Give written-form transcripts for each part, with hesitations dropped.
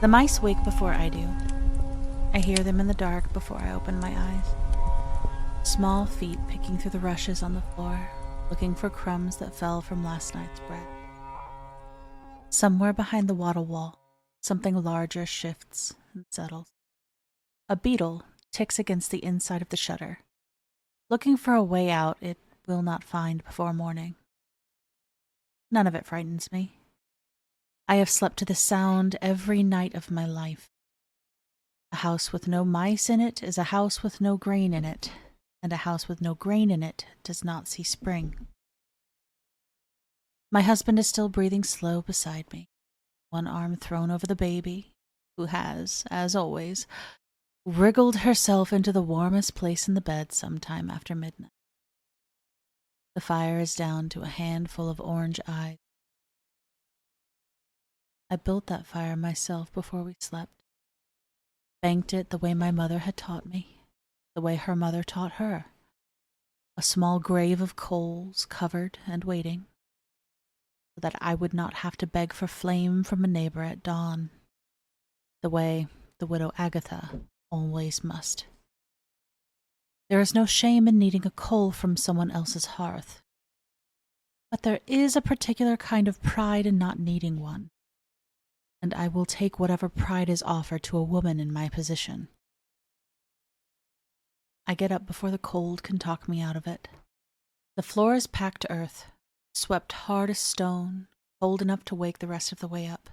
The mice wake before I do. I hear them in the dark before I open my eyes. Small feet picking through the rushes on the floor, looking for crumbs that fell from last night's bread. Somewhere behind the wattle wall, something larger shifts and settles. A beetle ticks against the inside of the shutter, looking for a way out it will not find before morning. None of it frightens me. I have slept to the sound every night of my life. A house with no mice in it is a house with no grain in it, and a house with no grain in it does not see spring. My husband is still breathing slow beside me, one arm thrown over the baby, who has, as always, wriggled herself into the warmest place in the bed sometime after midnight. The fire is down to a handful of orange eyes. I built that fire myself before we slept. Banked it the way my mother had taught me, the way her mother taught her. A small grave of coals covered and waiting, so that I would not have to beg for flame from a neighbor at dawn, the way the widow Agatha always must. There is no shame in needing a coal from someone else's hearth, but there is a particular kind of pride in not needing one, and I will take whatever pride is offered to a woman in my position. I get up before the cold can talk me out of it. The floor is packed earth, swept hard as stone, cold enough to wake the rest of the way up.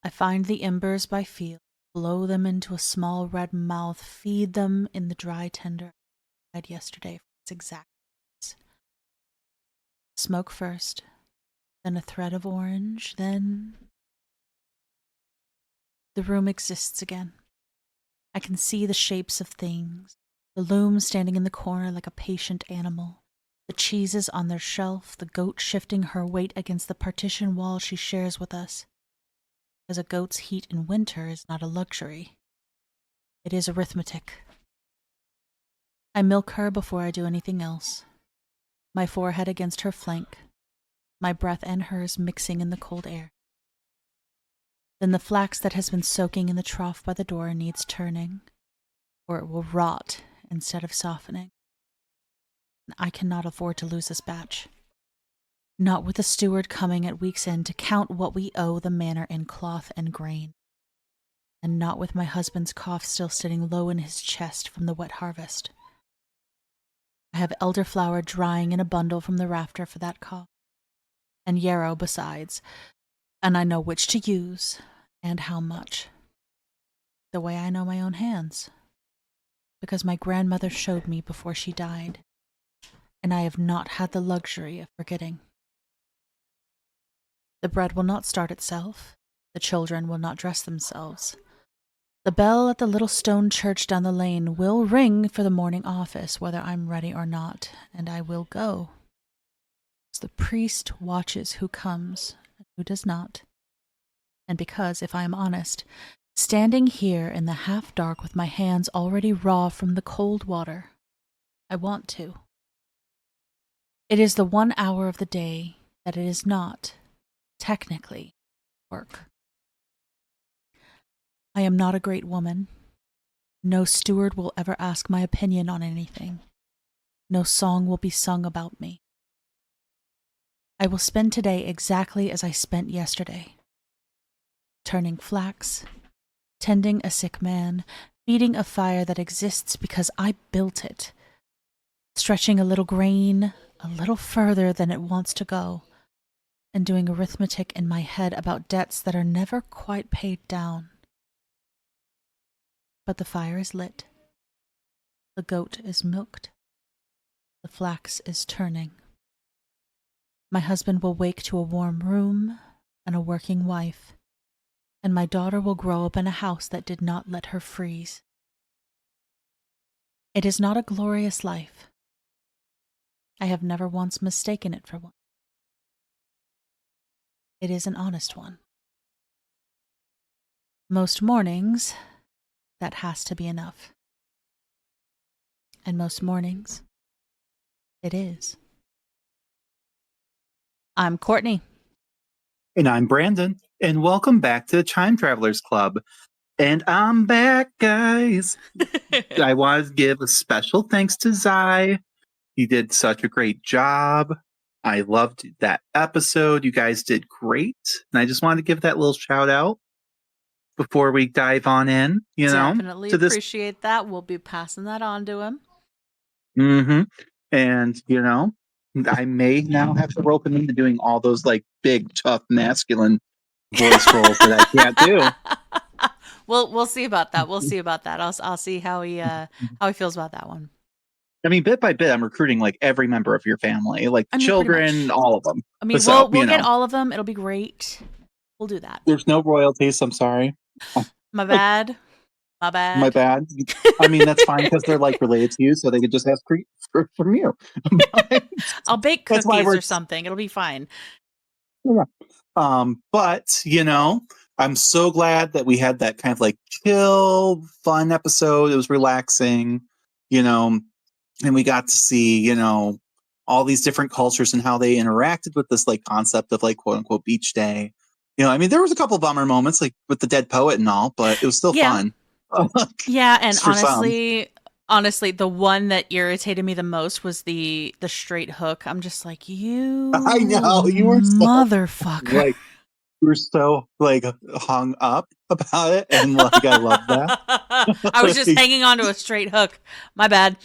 I find the embers by feel, blow them into a small red mouth, feed them in the dry tinder I had yesterday for its exact purpose. Smoke first, then a thread of orange, then... The room exists again. I can see the shapes of things, the loom standing in the corner like a patient animal, the cheeses on their shelf, the goat shifting her weight against the partition wall she shares with us. Because a goat's heat in winter is not a luxury. It is arithmetic. I milk her before I do anything else, my forehead against her flank, my breath and hers mixing in the cold air. Then the flax that has been soaking in the trough by the door needs turning, or it will rot instead of softening. I cannot afford to lose this batch. Not with the steward coming at week's end to count what we owe the manor in cloth and grain, and not with my husband's cough still sitting low in his chest from the wet harvest. I have elderflower drying in a bundle from the rafter for that cough, and yarrow besides, and I know which to use and how much. The way I know my own hands, because my grandmother showed me before she died, and I have not had the luxury of forgetting. The bread will not start itself, the children will not dress themselves. The bell at the little stone church down the lane will ring for the morning office, whether I'm ready or not, and I will go. As the priest watches who comes and who does not, and because, if I am honest, standing here in the half-dark with my hands already raw from the cold water, I want to. It is the 1 hour of the day that it is not, technically, work. I am not a great woman. No steward will ever ask my opinion on anything. No song will be sung about me. I will spend today exactly as I spent yesterday. Turning flax, tending a sick man, feeding a fire that exists because I built it, stretching a little grain a little further than it wants to go, and doing arithmetic in my head about debts that are never quite paid down. But the fire is lit. The goat is milked. The flax is turning. My husband will wake to a warm room and a working wife, and my daughter will grow up in a house that did not let her freeze. It is not a glorious life. I have never once mistaken it for one. It is an honest one. Most mornings, that has to be enough. And most mornings, it is. I'm Courtney. And I'm Brandon, and welcome back to the Time Travelers Club. And I'm back, guys. I want to give a special thanks to Zai. He did such a great job. I loved that episode. You guys did great. And I just wanted to give that little shout out before we dive on in, Definitely to this. appreciate that. We'll be passing that on to him. Mm-hmm. And, I may now have to rope him into doing all those like big, tough, masculine voice roles that I can't do. We'll see about that. We'll see about that. I'll see how he feels about that one. I mean, bit by bit, I'm recruiting like every member of your family, like the pretty children, much. all of them. I mean, So, we'll get all of them. It'll be great. We'll do that. There's no royalties. I'm sorry. My bad. My bad. My bad. I mean, that's fine because they're like related to you, so they could just ask from you. I'll bake cookies or something. It'll be fine. Yeah. But I'm so glad that we had that kind of like chill, fun episode. It was relaxing, and we got to see, all these different cultures and how they interacted with this like concept of like quote unquote beach day. I mean, there was a couple bummer moments like with the dead poet and all, but it was still fun. Yeah, and honestly, the one that irritated me the most was the straight hook. I'm just like, I know you were motherfucker. Like, you were so like hung up about it, and like I love that. I was just hanging on to a straight hook. My bad.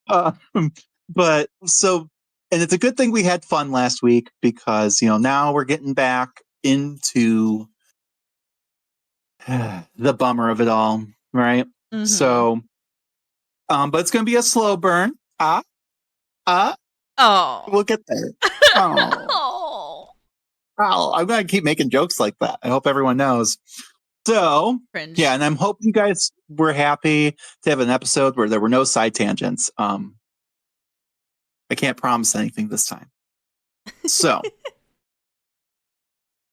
But so, and it's a good thing we had fun last week because now we're getting back into the bummer of it all, right? Mm-hmm. So, but it's going to be a slow burn. We'll get there. I'm going to keep making jokes like that. I hope everyone knows. So, Cringe. Yeah, and I'm hoping you guys were happy to have an episode where there were no side tangents. I can't promise anything this time. So,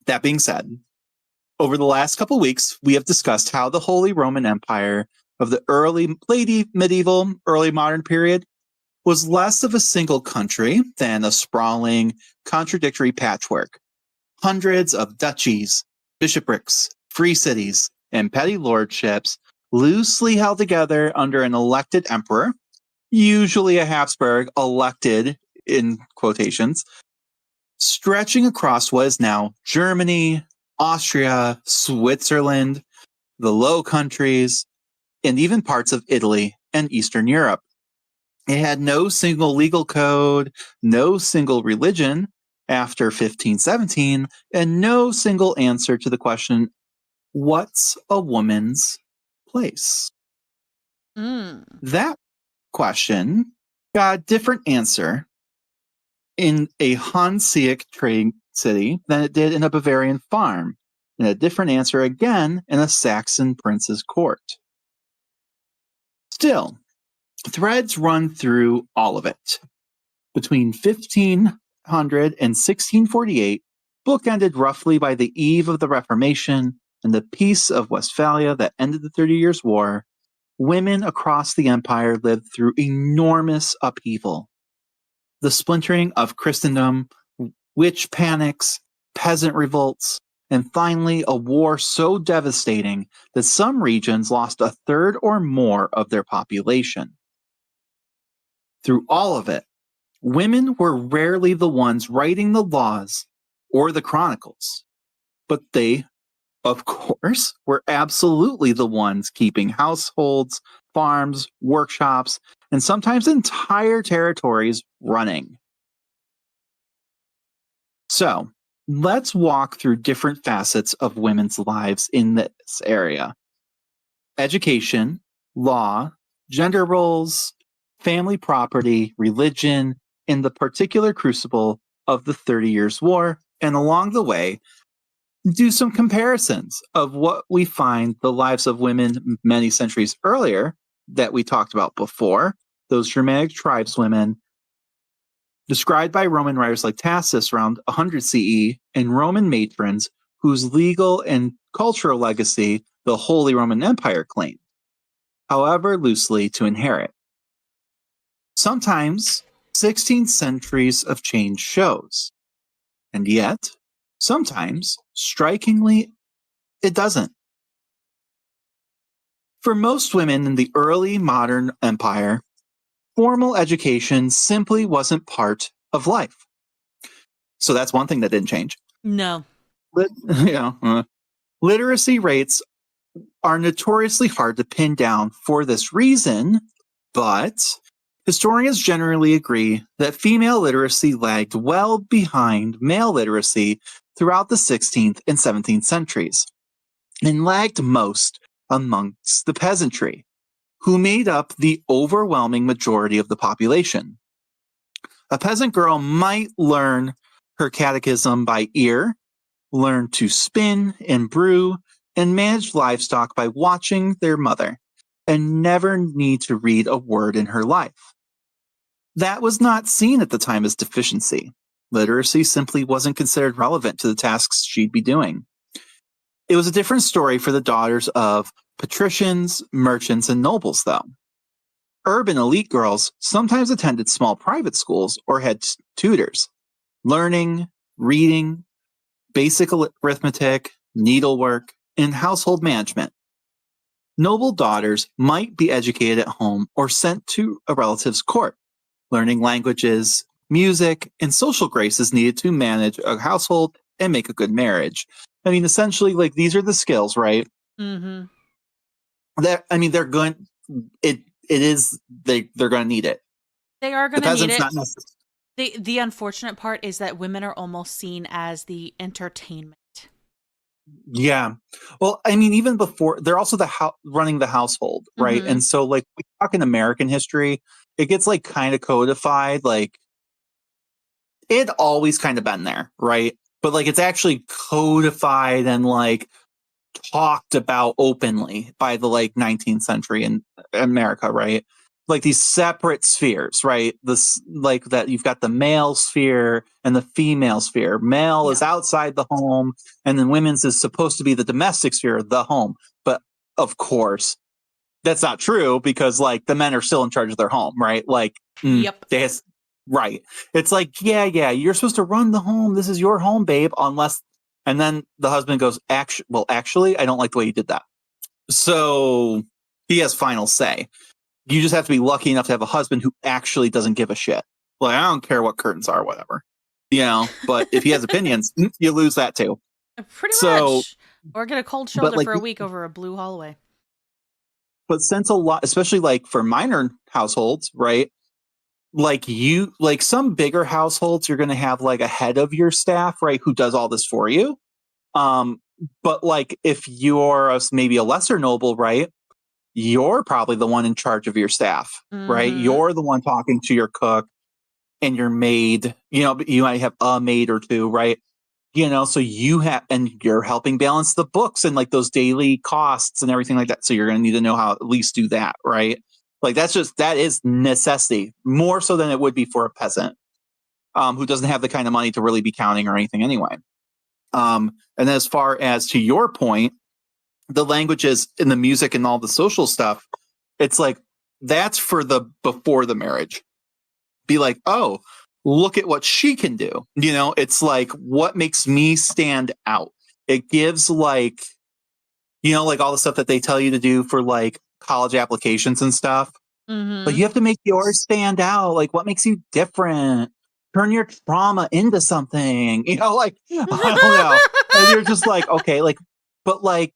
that being said, over the last couple of weeks, we have discussed how the Holy Roman Empire of the late medieval, early modern period was less of a single country than a sprawling, contradictory patchwork. Hundreds of duchies, bishoprics, free cities, and petty lordships loosely held together under an elected emperor, usually a Habsburg elected in quotations, stretching across what is now Germany, Austria, Switzerland, the Low Countries, and even parts of Italy and Eastern Europe. It had no single legal code, no single religion after 1517, and no single answer to the question, what's a woman's place? That question got a different answer in a Hanseatic trading city than it did in a Bavarian farm, and a different answer again in a Saxon prince's court. Still, threads run through all of it. Between 1500 and 1648, bookended roughly by the eve of the Reformation and the Peace of Westphalia that ended the 30 Years' War, women across the empire lived through enormous upheaval. The splintering of Christendom, witch panics, peasant revolts, and finally a war so devastating that some regions lost a third or more of their population. Through all of it, women were rarely the ones writing the laws or the chronicles, but they, of course, were absolutely the ones keeping households, farms, workshops, and sometimes entire territories running. So, let's walk through different facets of women's lives in this area. Education, law, gender roles, family property, religion, in the particular crucible of the 30 Years' War, and along the way, do some comparisons of what we find the lives of women many centuries earlier that we talked about before, those Germanic tribeswomen, described by Roman writers like Tacitus around 100 CE, and Roman matrons whose legal and cultural legacy the Holy Roman Empire claimed, however loosely to inherit. Sometimes 16 centuries of change shows. And yet, sometimes, strikingly, it doesn't. For most women in the early modern empire, formal education simply wasn't part of life. So that's one thing that didn't change. No. Literacy rates are notoriously hard to pin down for this reason, but historians generally agree that female literacy lagged well behind male literacy throughout the 16th and 17th centuries, and lagged most amongst the peasantry, who made up the overwhelming majority of the population. A peasant girl might learn her catechism by ear, learn to spin and brew, and manage livestock by watching their mother, and never need to read a word in her life. That was not seen at the time as deficiency. Literacy simply wasn't considered relevant to the tasks she'd be doing. It was a different story for the daughters of patricians, merchants, and nobles, though. Urban elite girls sometimes attended small private schools or had tutors, learning, reading, basic arithmetic, needlework, and household management. Noble daughters might be educated at home or sent to a relative's court, learning languages, music, and social graces needed to manage a household and make a good marriage. I mean, essentially, like, these are the skills, right? Mm-hmm. They're going. They're going to need it. They are going The to need peasants it. not necessarily. The unfortunate part is that women are almost seen as the entertainment. Yeah. Well, I mean, even before, they're also running the household, right? Mhm. And so, like, we talk in American history, it gets like kind of codified, like it always kind of been there, right? But like it's actually codified and like talked about openly by the like 19th century in America, right? Like these separate spheres, right? This like that you've got the male sphere and the female sphere. Male is outside the home, and then women's is supposed to be the domestic sphere, the home. But of course, that's not true because like the men are still in charge of their home, right? Like, Yep. right. It's like, yeah, you're supposed to run the home. This is your home, babe, unless. And then the husband goes, actually, I don't like the way you did that. So he has final say. You just have to be lucky enough to have a husband who actually doesn't give a shit. Like, I don't care what curtains are, whatever. But if he has opinions, you lose that too. Pretty much. Or get a cold shoulder like, for a week over a blue hallway. But since a lot, especially like for minor households, right? Like some bigger households, you're going to have like a head of your staff, right? Who does all this for you. But like if you're maybe a lesser noble, right? You're probably the one in charge of your staff, right? You're the one talking to your cook and your maid, you might have a maid or two, right? So and you're helping balance the books and like those daily costs and everything like that. So you're going to need to know how at least do that, right? Like that is necessity more so than it would be for a peasant who doesn't have the kind of money to really be counting or anything anyway. And as far as to your point, the languages and the music and all the social stuff, it's like that's for the before the marriage. Be like, oh, look at what she can do. It's like what makes me stand out. It gives like, like all the stuff that they tell you to do for like college applications and stuff. But you have to make yours stand out. Like what makes you different? Turn your trauma into something. Like I don't know. And you're just like, okay, like, but like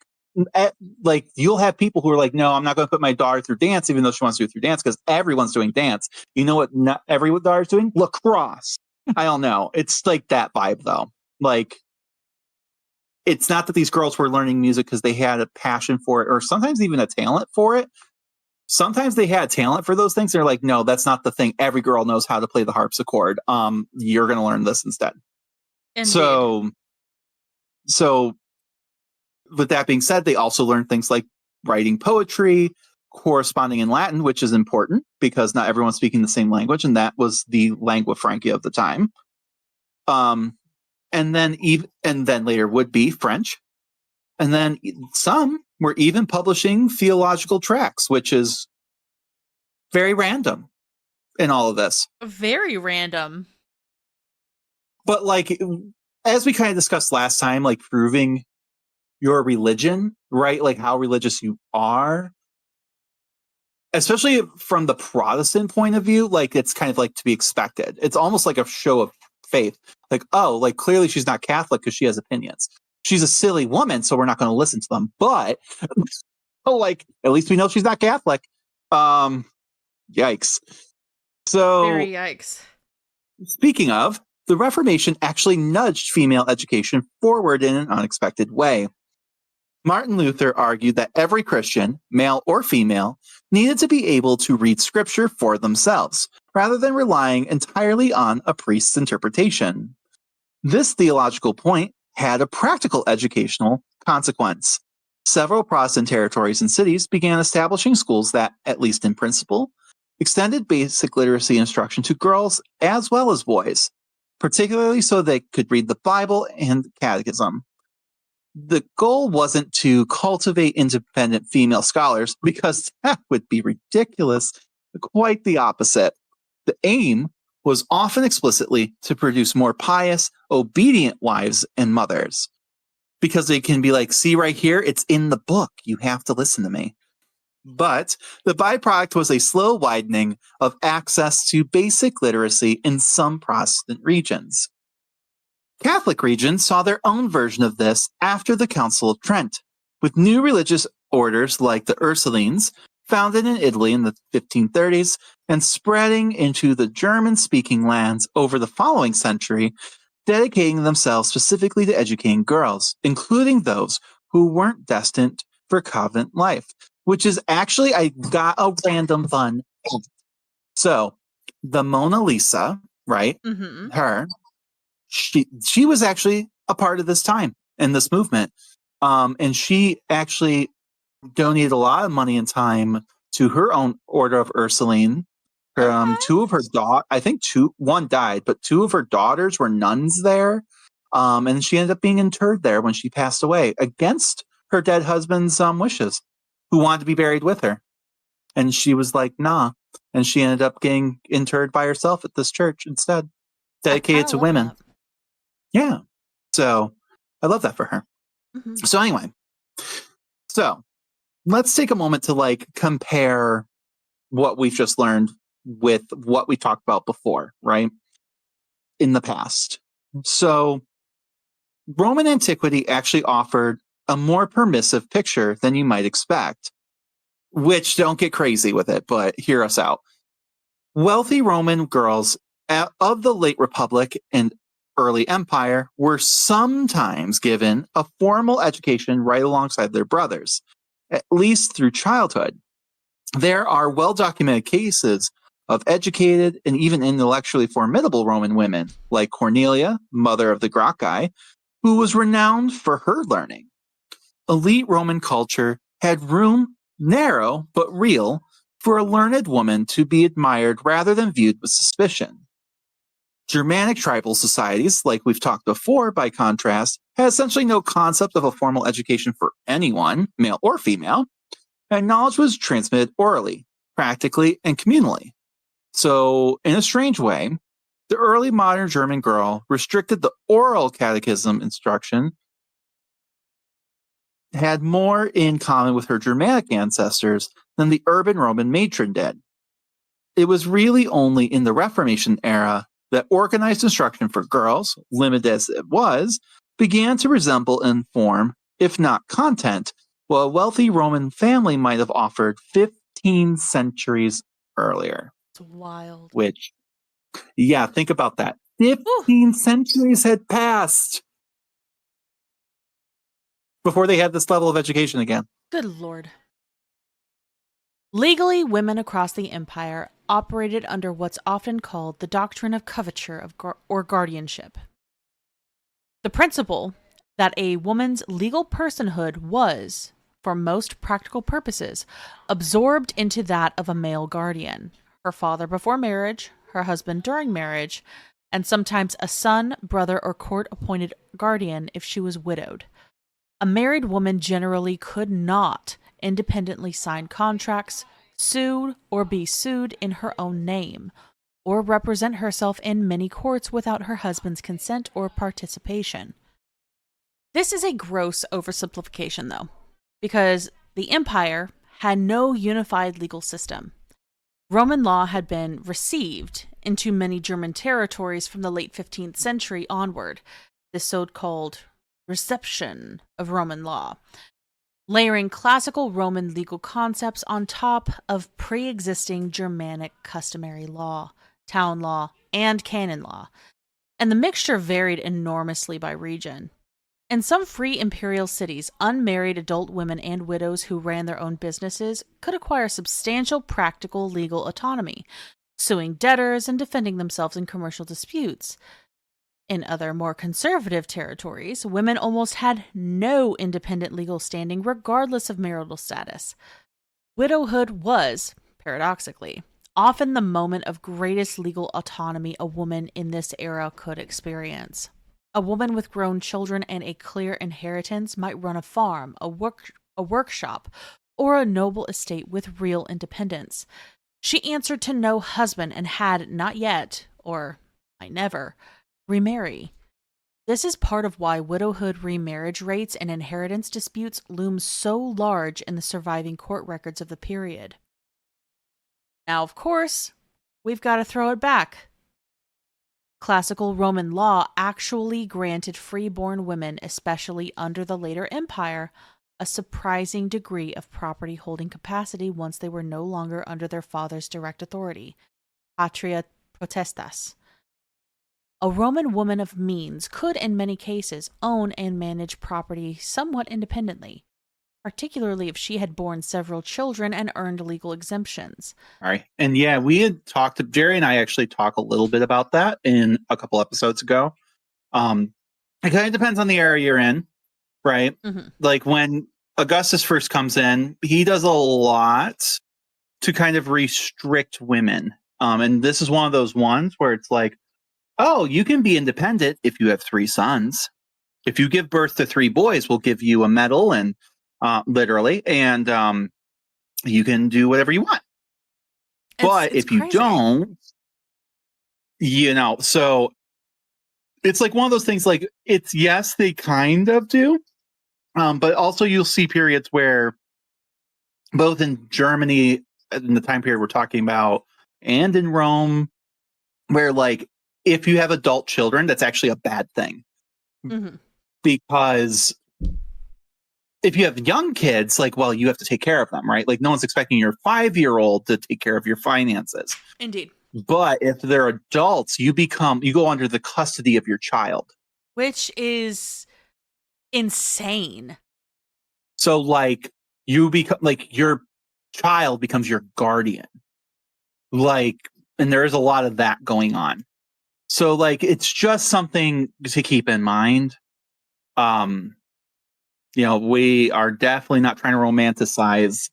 you'll have people who are like, no, I'm not going to put my daughter through dance, even though she wants to go through dance because everyone's doing dance. You know what? Not every daughter's doing lacrosse. I don't know. It's like that vibe though. Like, it's not that these girls were learning music because they had a passion for it, or sometimes even a talent for it. Sometimes they had talent for those things. They're like, no, that's not the thing. Every girl knows how to play the harpsichord. You're going to learn this instead. Indeed. So with that being said, they also learn things like writing poetry, corresponding in Latin, which is important because not everyone's speaking the same language, and that was the lingua franca of the time. And then later would be French, and then some were even publishing theological tracts, which is very random in all of this. Very random. But like as we kind of discussed last time, like proving your religion, right? Like how religious you are, especially from the Protestant point of view, like it's kind of like to be expected. It's almost like a show of faith. Like, oh, like clearly she's not Catholic because she has opinions. She's a silly woman, so we're not going to listen to them. But oh, like at least we know she's not Catholic. Yikes. Very So yikes. speaking of, the Reformation actually nudged female education forward in an unexpected way. Martin Luther argued that every Christian, male or female, needed to be able to read scripture for themselves, rather than relying entirely on a priest's interpretation. This theological point had a practical educational consequence. Several Protestant territories and cities began establishing schools that, at least in principle, extended basic literacy instruction to girls as well as boys, particularly so they could read the Bible and catechism. The goal wasn't to cultivate independent female scholars, because that would be ridiculous. Quite the opposite. The aim was often explicitly to produce more pious, obedient wives and mothers. Because they can be like, see right here, it's in the book. You have to listen to me. But the byproduct was a slow widening of access to basic literacy in some Protestant regions. Catholic regions saw their own version of this after the Council of Trent, with new religious orders like the Ursulines, founded in Italy in the 1530s and spreading into the German-speaking lands over the following century, dedicating themselves specifically to educating girls, including those who weren't destined for convent life, which is actually, I got a random fun. So, the Mona Lisa, right? Mm-hmm. Her, she was actually a part of this time and this movement. And she actually donated a lot of money and time to her own Order of Ursuline. Okay. Two of her one died, but two of her daughters were nuns there. And she ended up being interred there when she passed away against her dead husband's wishes, who wanted to be buried with her. And she was like, nah. And she ended up getting interred by herself at this church instead, dedicated to women. That. Yeah. So I love that for her. Mm-hmm. So anyway, let's take a moment to like compare what we've just learned with what we talked about before, right? In the past. So Roman antiquity actually offered a more permissive picture than you might expect, which don't get crazy with it, but hear us out. Wealthy Roman girls of the late Republic and early Empire were sometimes given a formal education right alongside their brothers, at least through childhood. There are well-documented cases of educated and even intellectually formidable Roman women, like Cornelia, mother of the Gracchi, who was renowned for her learning. Elite Roman culture had room, narrow but real, for a learned woman to be admired rather than viewed with suspicion. Germanic tribal societies, like we've talked before, by contrast, had essentially no concept of a formal education for anyone, male or female, and knowledge was transmitted orally, practically, and communally. So, in a strange way, the early modern German girl restricted the oral catechism instruction, had more in common with her Germanic ancestors than the urban Roman matron did. It was really only in the Reformation era that organized instruction for girls, limited as it was, began to resemble in form, if not content, what a wealthy Roman family might have offered 15 centuries earlier. It's wild. Which, yeah, think about that. 15 centuries had passed before they had this level of education again. Good Lord. Legally, women across the empire operated under what's often called the doctrine of coverture or guardianship. The principle that a woman's legal personhood was, for most practical purposes, absorbed into that of a male guardian, her father before marriage, her husband during marriage, and sometimes a son, brother, or court-appointed guardian if she was widowed. A married woman generally could not independently sign contracts, sue, or be sued in her own name, or represent herself in many courts without her husband's consent or participation. This is a gross oversimplification, though, because the empire had no unified legal system. Roman law had been received into many German territories from the late 15th century onward, the so-called reception of Roman law, layering classical Roman legal concepts on top of pre-existing Germanic customary law, town law, and canon law, and the mixture varied enormously by region. In some free imperial cities, unmarried adult women and widows who ran their own businesses could acquire substantial practical legal autonomy, suing debtors and defending themselves in commercial disputes. In other more conservative territories, women almost had no independent legal standing regardless of marital status. Widowhood was, paradoxically, often the moment of greatest legal autonomy a woman in this era could experience. A woman with grown children and a clear inheritance might run a farm, a workshop, or a noble estate with real independence. She answered to no husband and had not yet, or might never, remarry. This is part of why widowhood remarriage rates and inheritance disputes loom so large in the surviving court records of the period. Now, of course, we've got to throw it back. Classical Roman law actually granted freeborn women, especially under the later empire, a surprising degree of property holding capacity once they were no longer under their father's direct authority. Patria potestas. A Roman woman of means could, in many cases, own and manage property somewhat independently, particularly if she had borne several children and earned legal exemptions. All right. And yeah, we had talked, Jerry and I actually talked a little bit about that in a couple episodes ago. It kind of depends on the area you're in, right? Mm-hmm. Like when Augustus first comes in, he does a lot to kind of restrict women. And this is one of those ones where it's like, oh, you can be independent if you have 3 sons. If you give birth to 3 boys, we'll give you a medal and literally, and you can do whatever you want. But if you don't, so it's like one of those things, like it's, yes, they kind of do. But also you'll see periods where both in Germany in the time period we're talking about and in Rome, where like, if you have adult children, that's actually a bad thing. Mm-hmm. Because if you have young kids, like, well, you have to take care of them, right? Like no one's expecting your 5-year-old to take care of your finances. Indeed. But if they're adults, you go under the custody of your child. Which is insane. So like you become, like your child becomes your guardian. Like, and there is a lot of that going on. So like, it's just something to keep in mind. We are definitely not trying to romanticize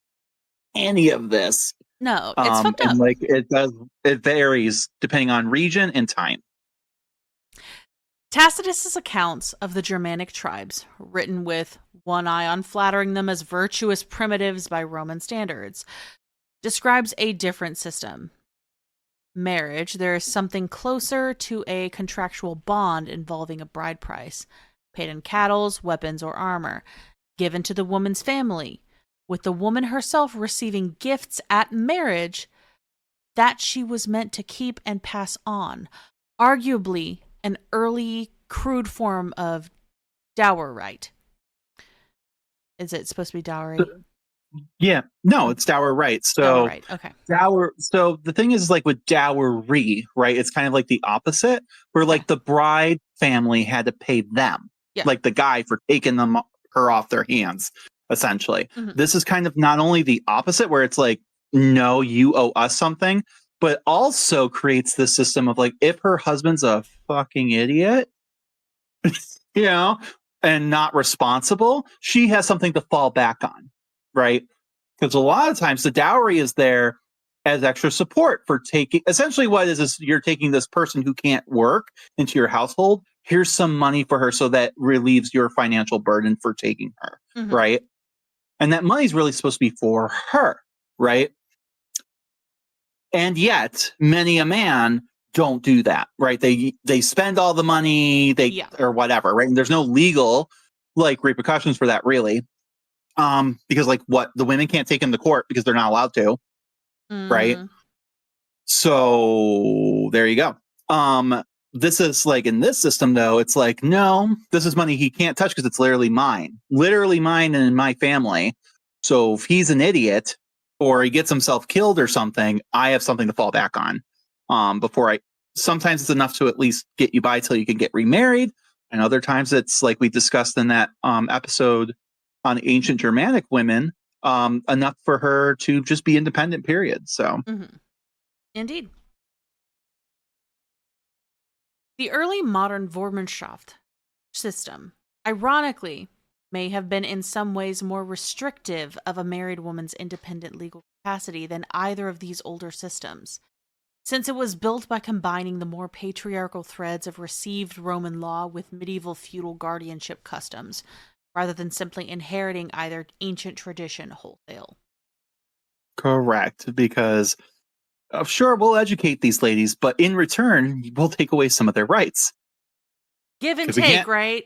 any of this. No, it's fucked up. And like it varies depending on region and time. Tacitus's accounts of the Germanic tribes, written with one eye on flattering them as virtuous primitives by Roman standards, describes a different system. Marriage, there is something closer to a contractual bond involving a bride price, paid in cattle, weapons, or armor, given to the woman's family, with the woman herself receiving gifts at marriage that she was meant to keep and pass on, arguably an early crude form of dower right. Is it supposed to be dowry? Yeah, no, it's dower right. So dower right. Okay. Dower. So the thing is, like with dowry, right? It's kind of like the opposite, where like the bride family had to pay them, like the guy for taking her off their hands, essentially. Mm-hmm. This is kind of not only the opposite, where it's like, no, you owe us something, but also creates this system of like, if her husband's a fucking idiot, and not responsible, she has something to fall back on. Right? Because a lot of times the dowry is there as extra support for taking, essentially what is you're taking this person who can't work into your household. Here's some money for her so that relieves your financial burden for taking her. Mm-hmm. Right? And that money's really supposed to be for her. Right? And yet, many a man don't do that, right? They spend all the money, or whatever, right? And there's no legal like repercussions for that, really, because like what the women can't take him to court because they're not allowed to, right? So there you go. This is like in this system though, it's like no, this is money he can't touch because it's literally mine and in my family. So if he's an idiot or he gets himself killed or something, I have something to fall back on. Sometimes it's enough to at least get you by till you can get remarried. And other times it's like we discussed in that episode on ancient Germanic women, enough for her to just be independent, period. So Indeed. The early modern Vormundschaft system, ironically, may have been in some ways more restrictive of a married woman's independent legal capacity than either of these older systems, since it was built by combining the more patriarchal threads of received Roman law with medieval feudal guardianship customs, rather than simply inheriting either ancient tradition wholesale. Correct, because sure, we'll educate these ladies, but in return, we'll take away some of their rights. Give and take, right?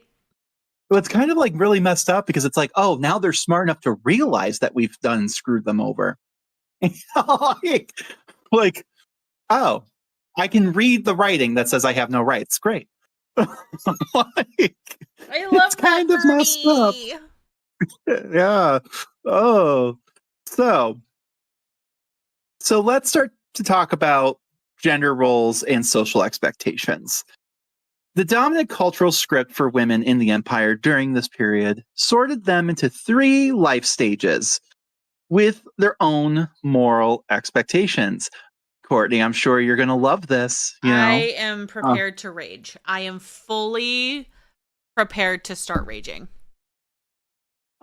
Well, it's kind of like really messed up because it's like, oh, now they're smart enough to realize that we've done screwed them over. like, oh, I can read the writing that says I have no rights. Great. I love it's that kind of messed up. Yeah. Oh, so let's start to talk about gender roles and social expectations. The dominant cultural script for women in the empire during this period sorted them into 3 life stages with their own moral expectations. Courtney, I'm sure you're going to love this. I am prepared to rage. I am fully prepared to start raging.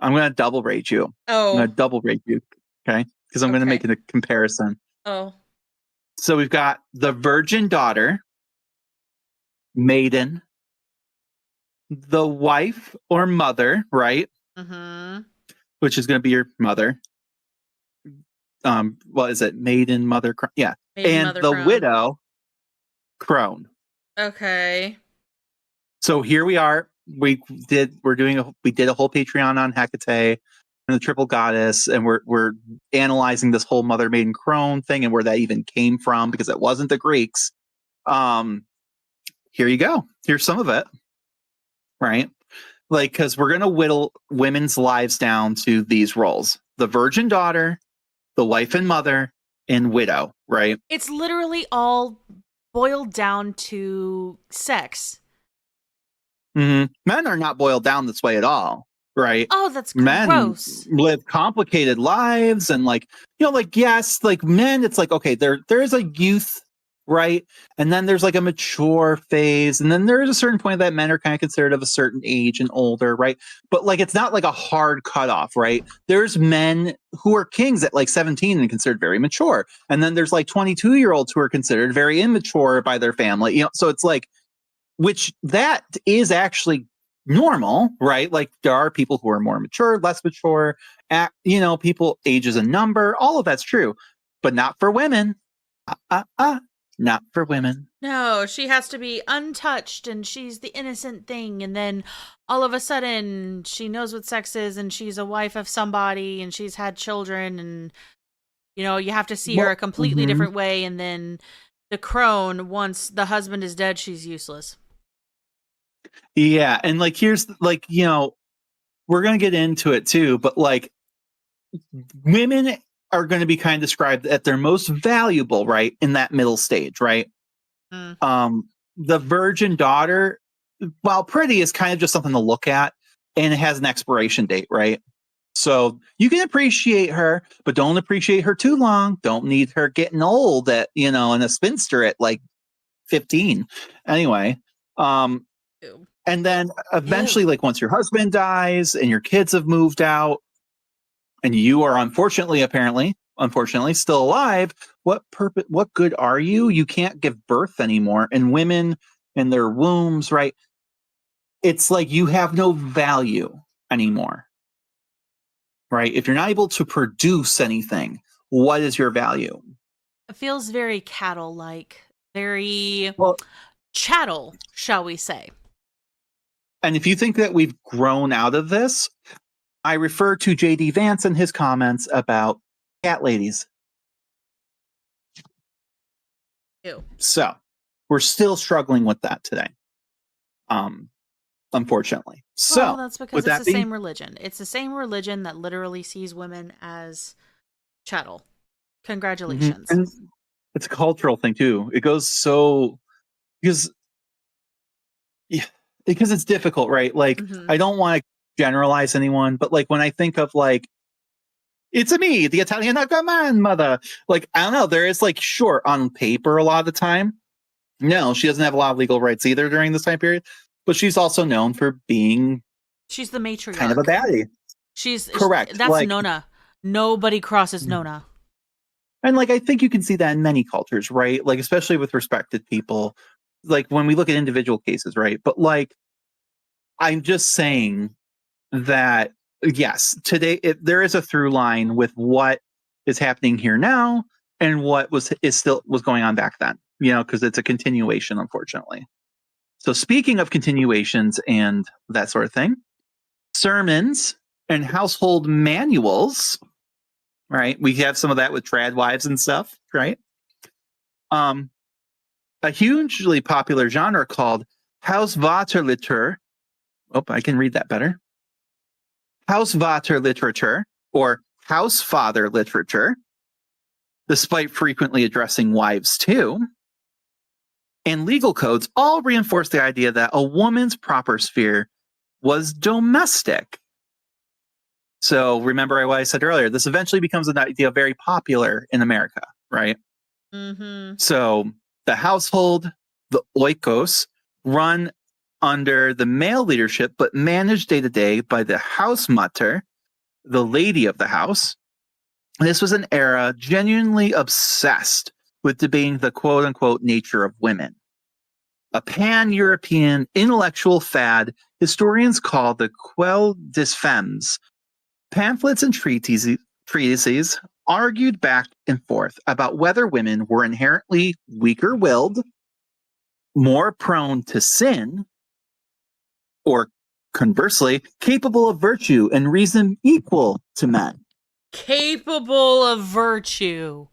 I'm going to double rage you. Oh. I'm going to double rage you. Okay? Because I'm going to make a comparison. Oh. So we've got the virgin daughter, maiden, the wife or mother, right? Mm-hmm. Which is going to be your mother. What is it? Maiden, mother, yeah. Maiden, and mother, the crone. widow, crone. Okay. So here we are. We did a whole Patreon on Hecate and the triple goddess, and we're analyzing this whole mother, maiden, crone thing and where that even came from because it wasn't the Greeks. Here you go. Here's some of it. Right? Like, because we're gonna whittle women's lives down to these roles: the virgin daughter, the wife and mother, and widow, right? It's literally all boiled down to sex. Mm-hmm. Men are not boiled down this way at all, right? Oh, that's gross. Men live complicated lives, and yes, like men, it's like, okay, there is a youth, right? And then there's like a mature phase, and then there is a certain point that men are kind of considered of a certain age and older, right? But like it's not like a hard cutoff, right? There's men who are kings at like 17 and considered very mature, and then there's like 22-year-olds who are considered very immature by their family, so it's like, which that is actually normal, right? Like there are people who are more mature, less mature, people, age is a number, all of that's true, but not for women. Not for women. No, she has to be untouched and she's the innocent thing. And then all of a sudden she knows what sex is and she's a wife of somebody and she's had children and, you have to see her a completely different way. And then the crone, once the husband is dead, she's useless. Yeah. And like, here's like, we're going to get into it too, but like women are going to be kind of described at their most valuable, right? In that middle stage, right? The virgin daughter, while pretty, is kind of just something to look at, and it has an expiration date, right? So you can appreciate her, but don't appreciate her too long. Don't need her getting old at, and a spinster at like 15. Anyway, and then eventually, like once your husband dies and your kids have moved out, and you are unfortunately still alive, what good are you? You can't give birth anymore. And women in their wombs, right? It's like you have no value anymore, right? If you're not able to produce anything, what is your value? It feels very cattle-like, very Well, chattel, shall we say. and if you think that we've grown out of this, I refer to J.D. Vance and his comments about cat ladies. Ew. So we're still struggling with that today. Unfortunately. So Well, that's because with it's that the being, same religion. It's the same religion that literally sees women as chattel. Congratulations. and it's a cultural thing too. It goes so because yeah, because it's difficult, right? Like Mhm. I don't want to generalize anyone, but like when I think of like it's a me, the Italian grandmother. Like I don't know, there is like sure on paper a lot of the time. No, she doesn't have a lot of legal rights either during this time period, but she's also known for being She's the matriarch. kind of a baddie. She's Correct. That's Like, Nona. Nobody crosses Nona. and like I think you can see that in many cultures, right? Like especially with respected people, like when we look at individual cases, right? But like I'm just saying that yes, today there is a through line with what is happening here now and what was going on back then. You know, because it's a continuation, unfortunately. So speaking of continuations and that sort of thing, sermons and household manuals, right? We have some of that with trad wives and stuff, right? A hugely popular genre called Hausvaterliteratur. Oh, I can read that better. Hausvaterliteratur or housefather literature, despite frequently addressing wives too. And legal codes all reinforce the idea that a woman's proper sphere was domestic. So remember what I said earlier, this eventually becomes an idea very popular in America, right? Mm-hmm. So the household, the oikos, run under the male leadership, but managed day to day by the Hausmutter, the lady of the house. This was an era genuinely obsessed with debating the quote unquote nature of women. A pan-European intellectual fad historians call the Quelle des Femmes. Pamphlets and treatises argued back and forth about whether women were inherently weaker-willed, more prone to sin, or conversely, capable of virtue and reason equal to men. Capable of virtue.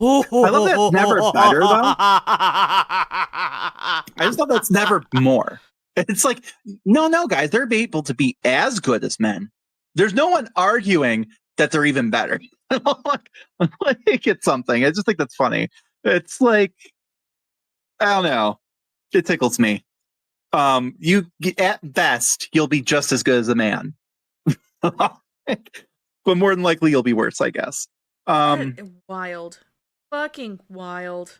I love that it's never better, though. I just thought that's never more. It's like, no, guys, they're able to be as good as men. There's no one arguing that they're even better. Like it's something. I just think that's funny. It's like, I don't know. It tickles me. You at best, you'll be just as good as a man. But more than likely you'll be worse, I guess. Wild. Fucking wild.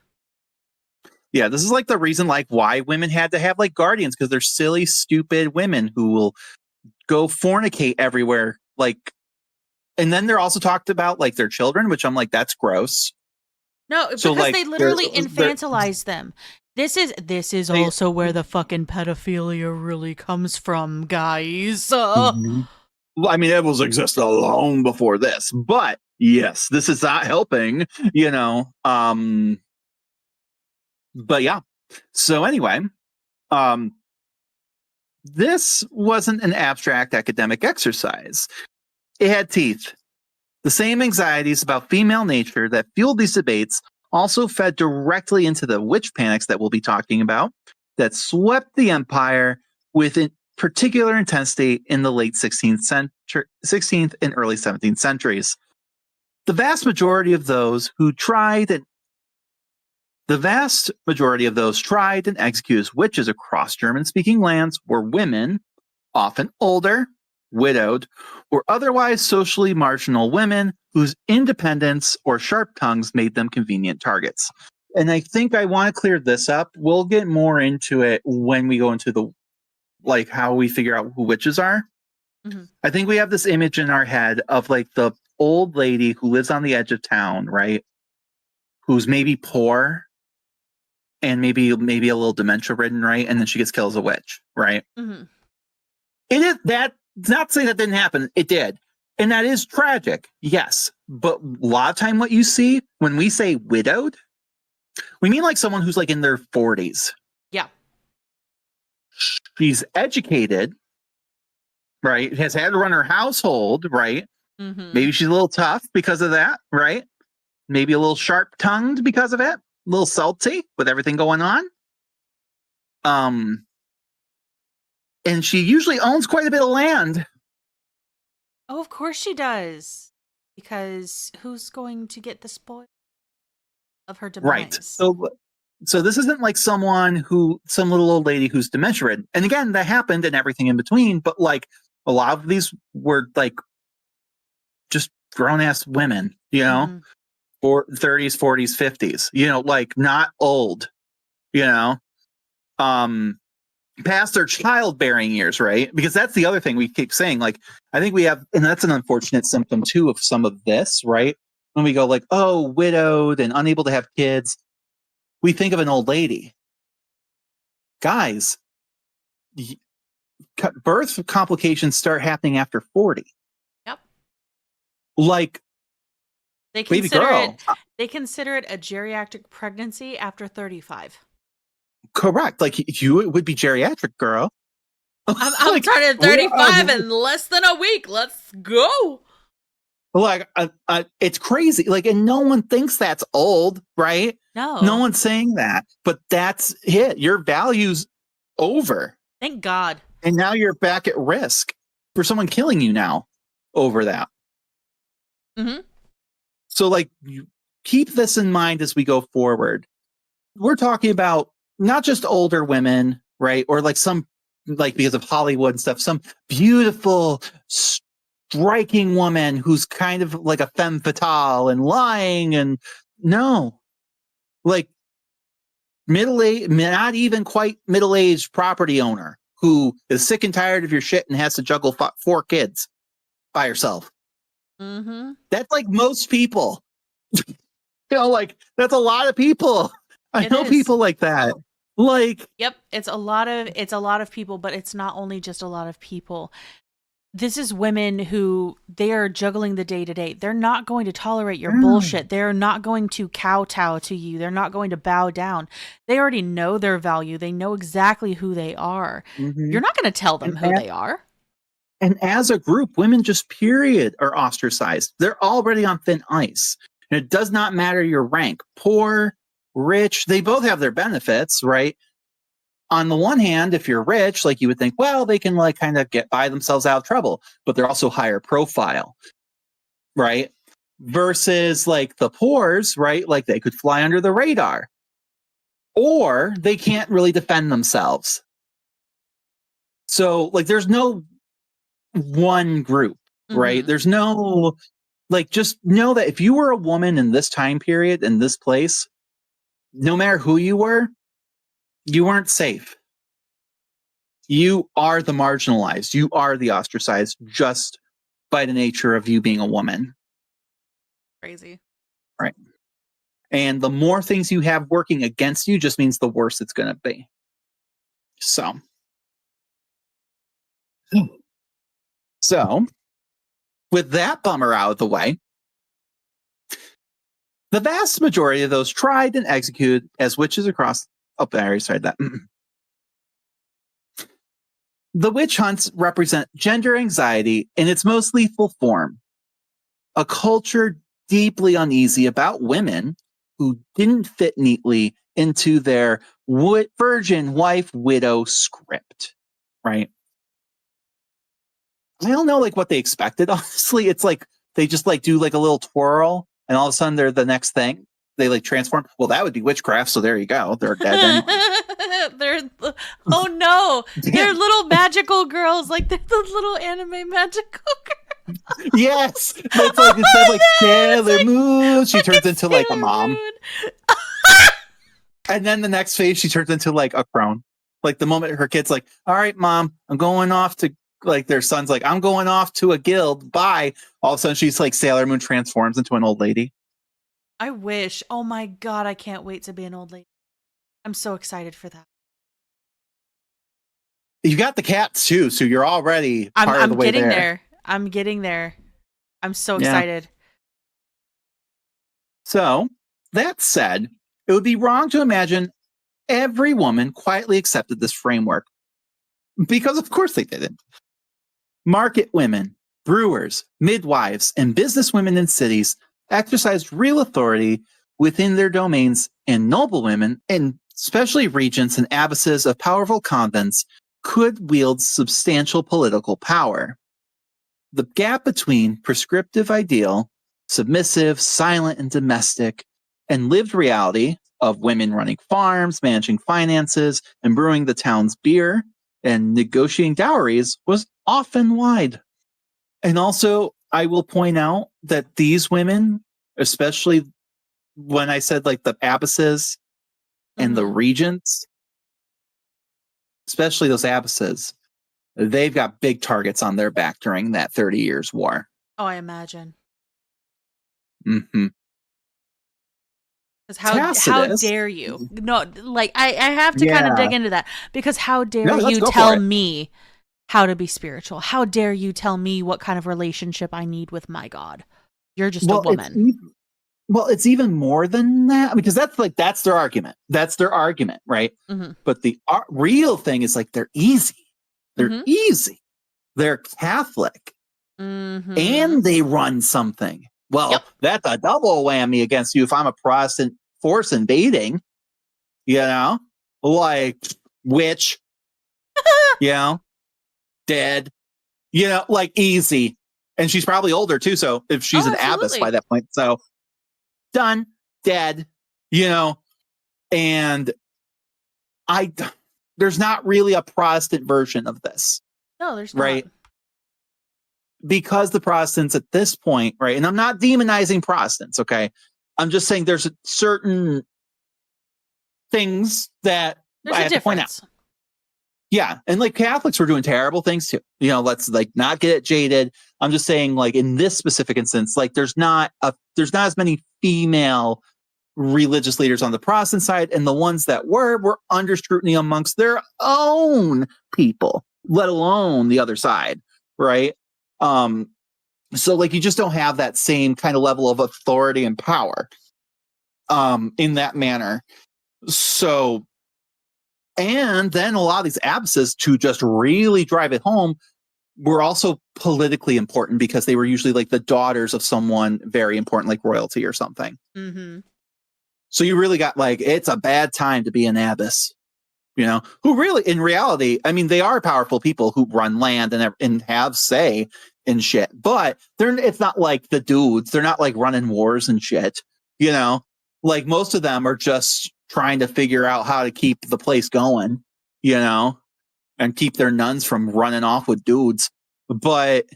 Yeah, this is like the reason like why women had to have like guardians, because they're silly, stupid women who will go fornicate everywhere. Like, and then they're also talked about like their children, which I'm like, that's gross. No, because So, like, they literally they're- infantilize them. This is also where the fucking pedophilia really comes from, guys. Mhm. Well, I mean, it was existed long before this, but yes, this is not helping, you know. But yeah. So anyway, this wasn't an abstract academic exercise. It had teeth. The same anxieties about female nature that fueled these debates also fed directly into the witch panics that we'll be talking about that swept the empire with particular intensity in the late 16th and early 17th centuries. The vast majority of those tried and executed witches across German-speaking lands were women, often older, widowed, or otherwise socially marginal women whose independence or sharp tongues made them convenient targets. And I think I want to clear this up. We'll get more into it when we go into the like how we figure out who witches are. Mm-hmm. I think we have this image in our head of like the old lady who lives on the edge of town, right? Who's maybe poor and maybe a little dementia ridden, right? And then she gets killed as a witch, right? Mm-hmm. It is that. Not to say that didn't happen. It did. And that is tragic, yes. But a lot of time what you see when we say widowed, we mean like someone who's like in their 40s. Yeah. She's educated, right? Has had to run her household, right? Mm-hmm. Maybe she's a little tough because of that, right? Maybe a little sharp-tongued because of it. A little salty with everything going on. And she usually owns quite a bit of land. Oh, of course she does. Because who's going to get the spoil of her demise? Right. So this isn't like some little old lady who's dementia-ridden. And again, that happened and everything in between, but like a lot of these were like just grown-ass women, you know, Mm-hmm. for 30s, 40s, 50s, you know, like not old, you know, past their childbearing years, right? Because that's the other thing we keep saying. Like, I think we have, and that's an unfortunate symptom too of some of this, right? When we go like, oh, widowed and unable to have kids, we think of an old lady. Guys, birth complications start happening after 40. Yep. Like, They baby consider girl. They consider it a geriatric pregnancy after 35. Correct. Like, you would be geriatric, girl. I'm Like, turning 35 in less than a week. Let's go. Like, it's crazy. Like, and no one thinks that's old, right? No. No one's saying that, but that's it. Your value's over. Thank God. And now you're back at risk for someone killing you now over that. Mm-hmm. So, like, you keep this in mind as we go forward. We're talking about not just older women, right? Or like some, like because of Hollywood and stuff, some beautiful, striking woman who's kind of like a femme fatale and lying and no, like middle-aged, not even quite middle-aged property owner who is sick and tired of your shit and has to juggle 4 kids by herself. Mm-hmm. That's like most people. You know, like that's a lot of people. I know people like that. Like, yep, it's a lot of people, but it's not only just a lot of people. This is women who they are juggling the day to day. They're not going to tolerate your bullshit. They're not going to kowtow to you. They're not going to bow down. They already know their value. They know exactly who they are. mm-hmm. You're not going to tell them who they are. And as a group, women just period are ostracized. They're already on thin ice. And it does not matter your rank, poor, rich, they both have their benefits, right? On the one hand, if you're rich, like you would think, well, they can like kind of get by themselves out of trouble, but they're also higher profile, right? Versus like the poors, right? Like they could fly under the radar or they can't really defend themselves. So like there's no one group, right? Mm-hmm. There's no, like, just know that if you were a woman in this time period, in this place, no matter who you weren't safe. You are the marginalized. You are the ostracized just by the nature of you being a woman. Crazy. Right. And the more things you have working against you just means the worse it's going to be. So, with that bummer out of the way, the vast majority of those tried and executed as witches across... Oh, I already said that. The witch hunts represent gender anxiety in its most lethal form. A culture deeply uneasy about women who didn't fit neatly into their virgin wife widow script, right? I don't know like what they expected, honestly. It's like they just like do like a little twirl and all of a sudden they're the next thing. They like transform. Well, that would be witchcraft, so there you go. They're dead anyway. Oh no, they're little magical girls, like they're the little anime magical girls. Yes, it's like instead of like Sailor Moon, she turns into like a mom. And then the next phase, she turns into like a crone. Like the moment her kid's like, "All right, mom, I'm going off to," like their son's like, "I'm going off to a guild. Bye." All of a sudden, she's like Sailor Moon transforms into an old lady. I wish. Oh my God, I can't wait to be an old lady. I'm so excited for that. You got the cats too, so you're already part of the way there. I'm getting there. I'm so Yeah. excited. So, that said, it would be wrong to imagine every woman quietly accepted this framework. Because of course they didn't. Market women, brewers, midwives, and businesswomen in cities exercised real authority within their domains, and noblewomen, and especially regents and abbesses of powerful convents, could wield substantial political power. The gap between prescriptive ideal, submissive, silent, and domestic, and lived reality of women running farms, managing finances, and brewing the town's beer and negotiating dowries was often wide. And also, I will point out that these women, especially when I said like the abbesses and the regents, especially those abbesses, they've got big targets on their back during that 30 Years' War. Oh, I imagine. Mm-hmm. Because how dare you? No, like I have to kind of dig into that, because how dare you tell me how to be spiritual? How dare you tell me what kind of relationship I need with my God? You're just a woman. It's even more than that, because that's their argument. That's their argument, right? Mm-hmm. But the real thing is like they're easy. They're easy. They're Catholic. Mm-hmm. And they run something. Well, that's a double whammy against you if I'm a Protestant force invading, like witch, dead, like easy. And she's probably older too. So if she's an abbess by that point, so done, dead, and there's not really a Protestant version of this. No, there's not. Right. Because the Protestants at this point, right, and I'm not demonizing Protestants, okay? I'm just saying there's certain things that I have to point out. Yeah, and like Catholics were doing terrible things too. Let's like not get it jaded. I'm just saying, like in this specific instance, like there's not as many female religious leaders on the Protestant side, and the ones that were under scrutiny amongst their own people, let alone the other side, right? So like you just don't have that same kind of level of authority and power in that manner. So, and then a lot of these abbesses, to just really drive it home, were also politically important because they were usually like the daughters of someone very important, like royalty or something. Mm-hmm. So you really got like, it's a bad time to be an abbess. Who really, in reality, I mean, they are powerful people who run land and have say in shit, but it's not like the dudes. They're not like running wars and shit, like most of them are just trying to figure out how to keep the place going, and keep their nuns from running off with dudes. But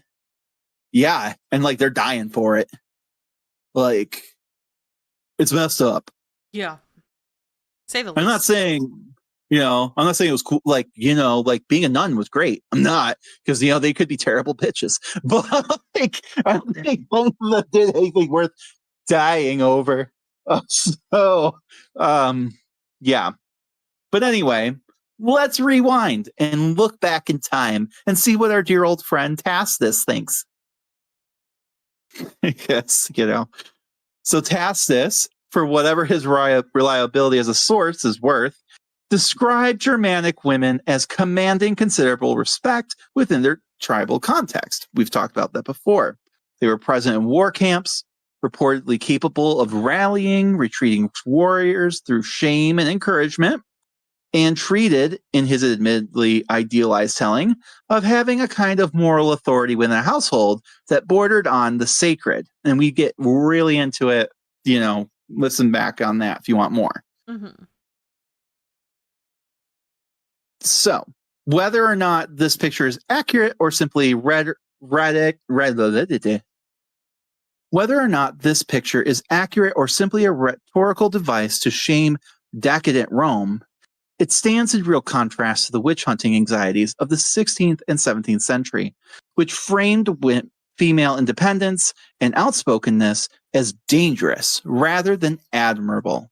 yeah, and like they're dying for it. Like it's messed up. Yeah. Say the least. I'm not saying it was cool. Like, like being a nun was great. I'm not, because, they could be terrible bitches. But like, I don't think both of them did anything worth dying over. Yeah. But anyway, let's rewind and look back in time and see what our dear old friend Tacitus thinks. Yes, So Tacitus, for whatever his reliability as a source is worth, described Germanic women as commanding considerable respect within their tribal context. We've talked about that before. They were present in war camps, reportedly capable of rallying retreating warriors through shame and encouragement, and treated, in his admittedly idealized telling, of having a kind of moral authority within a household that bordered on the sacred. And we get really into it, listen back on that if you want more. Mm-hmm. So, whether or not this picture is accurate or simply whether or not this picture is accurate or simply a rhetorical device to shame decadent Rome, it stands in real contrast to the witch hunting anxieties of the 16th and 17th century, which framed female independence and outspokenness as dangerous rather than admirable.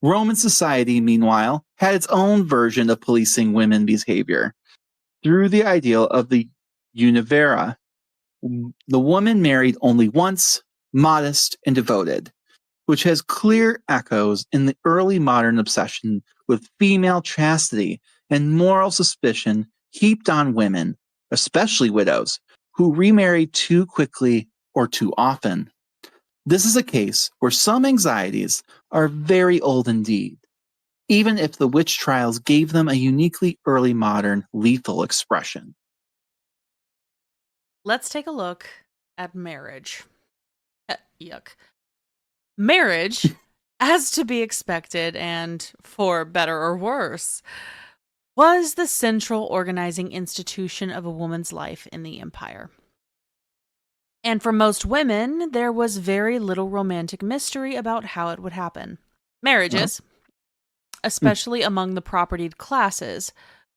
Roman society, meanwhile, had its own version of policing women's behavior through the ideal of the univera, The woman married only once, modest and devoted, which has clear echoes in the early modern obsession with female chastity and moral suspicion heaped on women, especially widows, who remarry too quickly or too often. This is a case where some anxieties are very old indeed, even if the witch trials gave them a uniquely early modern lethal expression. Let's take a look at marriage. Yuck. Marriage, as to be expected, and for better or worse, was the central organizing institution of a woman's life in the empire. And for most women, there was very little romantic mystery about how it would happen. Marriages, especially among the propertied classes,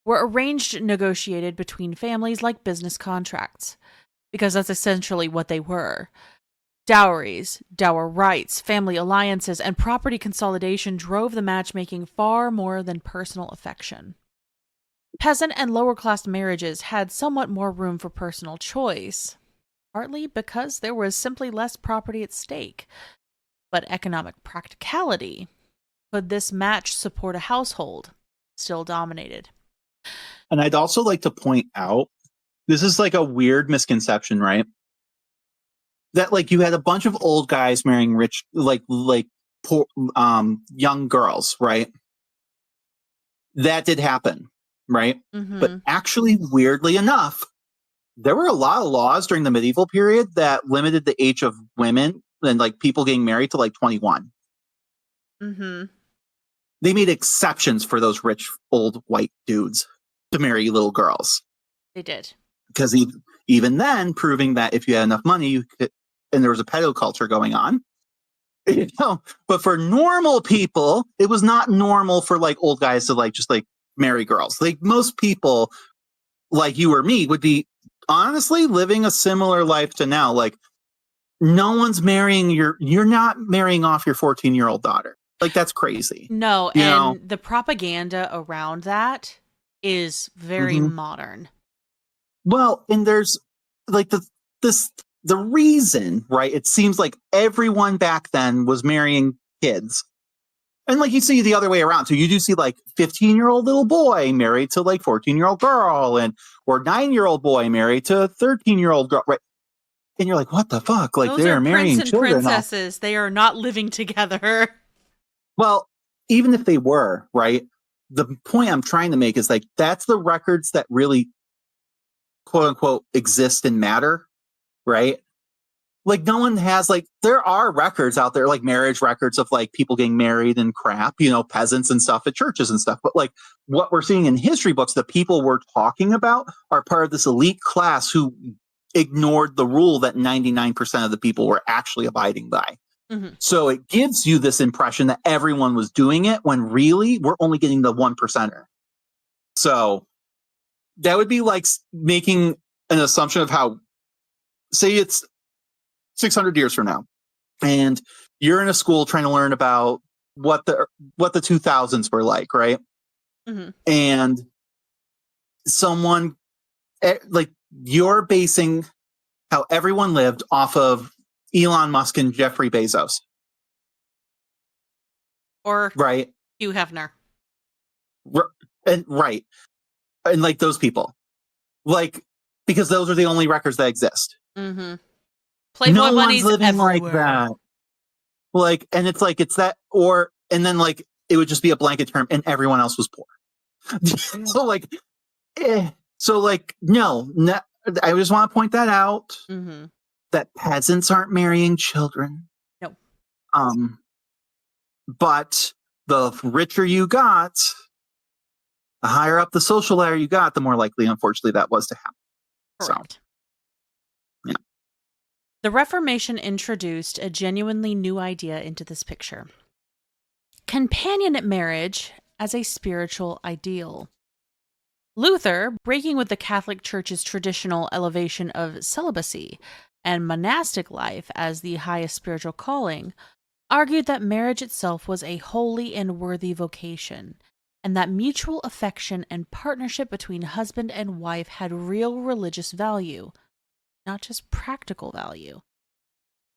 were arranged and negotiated between families like business contracts, because that's essentially what they were. Dowries, dower rights, family alliances, and property consolidation drove the matchmaking far more than personal affection. Peasant and lower-class marriages had somewhat more room for personal choice, partly because there was simply less property at stake. But economic practicality, could this match support a household, still dominated. And I'd also like to point out, this is like a weird misconception, right? That like you had a bunch of old guys marrying rich, like poor, young girls, right? That did happen, right? Mm-hmm. But actually, weirdly enough, there were a lot of laws during the medieval period that limited the age of women and like people getting married to like 21. Mm-hmm. They made exceptions for those rich old white dudes to marry little girls. They did. Because even then, proving that if you had enough money, you could, and there was a pedo culture going on, you know. But for normal people, it was not normal for like old guys to like just like marry girls. Like most people, like you or me, would be honestly living a similar life to now. Like no one's marrying you're not marrying off your 14-year-old daughter. Like that's crazy. No, you and know? the propaganda around that is very modern. Well, and there's like the reason, right? It seems like everyone back then was marrying kids. And like you see the other way around. So you do see like 15-year-old little boy married to like 14-year-old girl, and or 9-year-old boy married to 13-year-old girl, right? And you're like, what the fuck? Like Those they're are marrying prince and children. princesses. They are not living together. Well, even if they were, right? The point I'm trying to make is like that's the records that really quote unquote exist and matter, right? Like no one has like there are records out there like marriage records of like people getting married and crap, you know, peasants and stuff at churches and stuff. But like what we're seeing in history books, the people we're talking about are part of this elite class who ignored the rule that 99% of the people were actually abiding by. Mm-hmm. So it gives you this impression that everyone was doing it when really we're only getting the 1%er. So that would be like making an assumption of how, say it's 600 years from now, and you're in a school trying to learn about what the 2000s were like, right? Mm-hmm. And someone like you're basing how everyone lived off of Elon Musk and Jeffrey Bezos, Or right? Hugh Hefner. And right, and like those people, like because those are the only records that exist. Mm-hmm. Playboy no bunnies one's living everywhere. like that. Like, and it's like it's that, or and then like it would just be a blanket term, and everyone else was poor. So like, so like no, I just want to point that out. Mm-hmm. That peasants aren't marrying children. No. But the richer you got, the higher up the social ladder you got, the more likely, unfortunately, that was to happen. Correct. So, yeah. The Reformation introduced a genuinely new idea into this picture: companionate marriage as a spiritual ideal. Luther, breaking with the Catholic Church's traditional elevation of celibacy and monastic life as the highest spiritual calling, argued that marriage itself was a holy and worthy vocation, and that mutual affection and partnership between husband and wife had real religious value. not just practical value.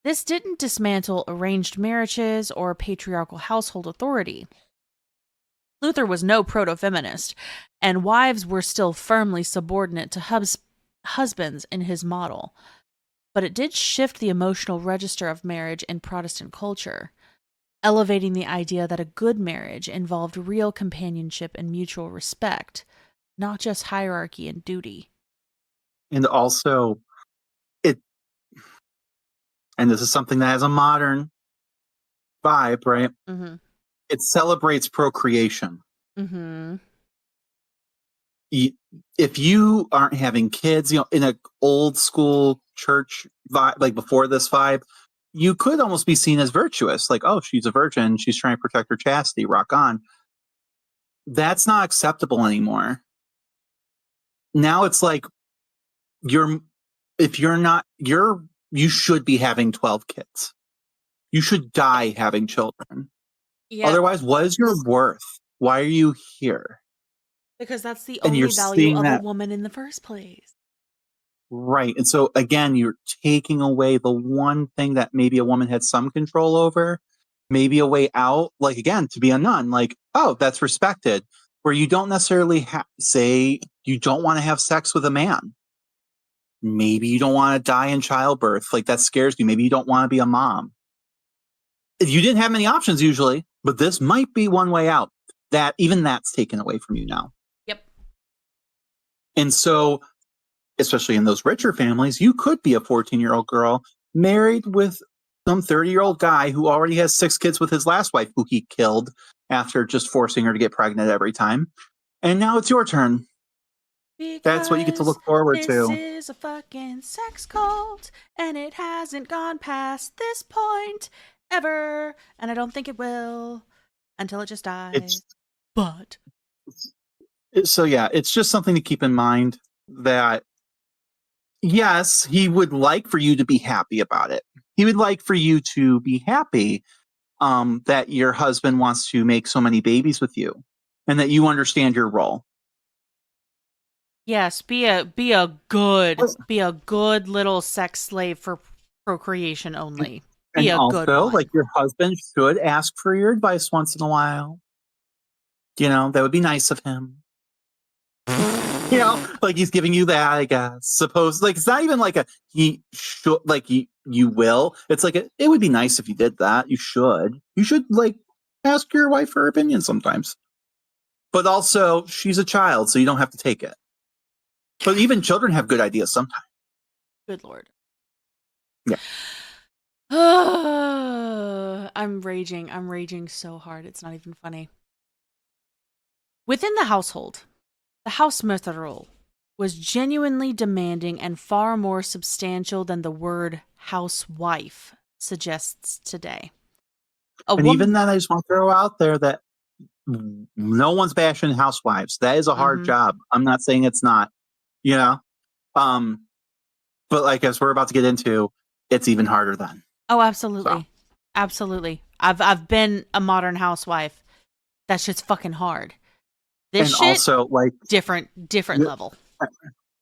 This didn't dismantle arranged marriages or patriarchal household authority. Luther was no proto-feminist, and wives were still firmly subordinate to husbands in his model. But it did shift the emotional register of marriage in Protestant culture, elevating the idea that a good marriage involved real companionship and mutual respect, not just hierarchy and duty. And also, and this is something that has a modern vibe, right? Mm-hmm. It celebrates procreation. Mm-hmm. If you aren't having kids, in an old school church vibe, like before this vibe, you could almost be seen as virtuous. Like, oh, she's a virgin. She's trying to protect her chastity. Rock on. That's not acceptable anymore. Now it's like you should be having 12 kids. You should die having children. Yeah. Otherwise, what is your worth? Why are you here? Because that's the And only you're value seeing of that- a woman in the first place. Right. And so, again, you're taking away the one thing that maybe a woman had some control over, maybe a way out, like, again, to be a nun, like, oh, that's respected, where you don't necessarily say you don't want to have sex with a man. Maybe you don't want to die in childbirth. Like, that scares you. Maybe you don't want to be a mom. You didn't have many options usually, but this might be one way out. That's taken away from you now. Yep. And so, especially in those richer families, you could be a 14-year-old girl married with some 30-year-old guy who already has 6 kids with his last wife, who he killed after just forcing her to get pregnant every time. And now it's your turn. Because that's what you get to look forward to. This is a fucking sex cult, and it hasn't gone past this point ever, and I don't think it will until it just dies. So yeah, it's just something to keep in mind that yes, he would like for you to be happy about it. He would like for you to be happy that your husband wants to make so many babies with you and that you understand your role. Yes, be a good little sex slave for procreation only. Be And a also, good one. like, your husband should ask for your advice once in a while. That would be nice of him. Like, he's giving you that, I guess. Suppose, like, it's not even like he should, like, you will. It's like, it would be nice if you did that. You should, like, ask your wife her opinion sometimes. But also, she's a child, so you don't have to take it. But even children have good ideas sometimes. Good Lord. Yeah. I'm raging so hard. It's not even funny. Within the household, the Hausmörterrolle was genuinely demanding and far more substantial than the word housewife suggests today. Even then, I just want to throw out there that no one's bashing housewives. That is a hard job. I'm not saying it's not, but like, as we're about to get into, it's even harder then. Oh, absolutely. So. Absolutely. I've been a modern housewife. That shit's fucking hard. This and shit, also, like, different level.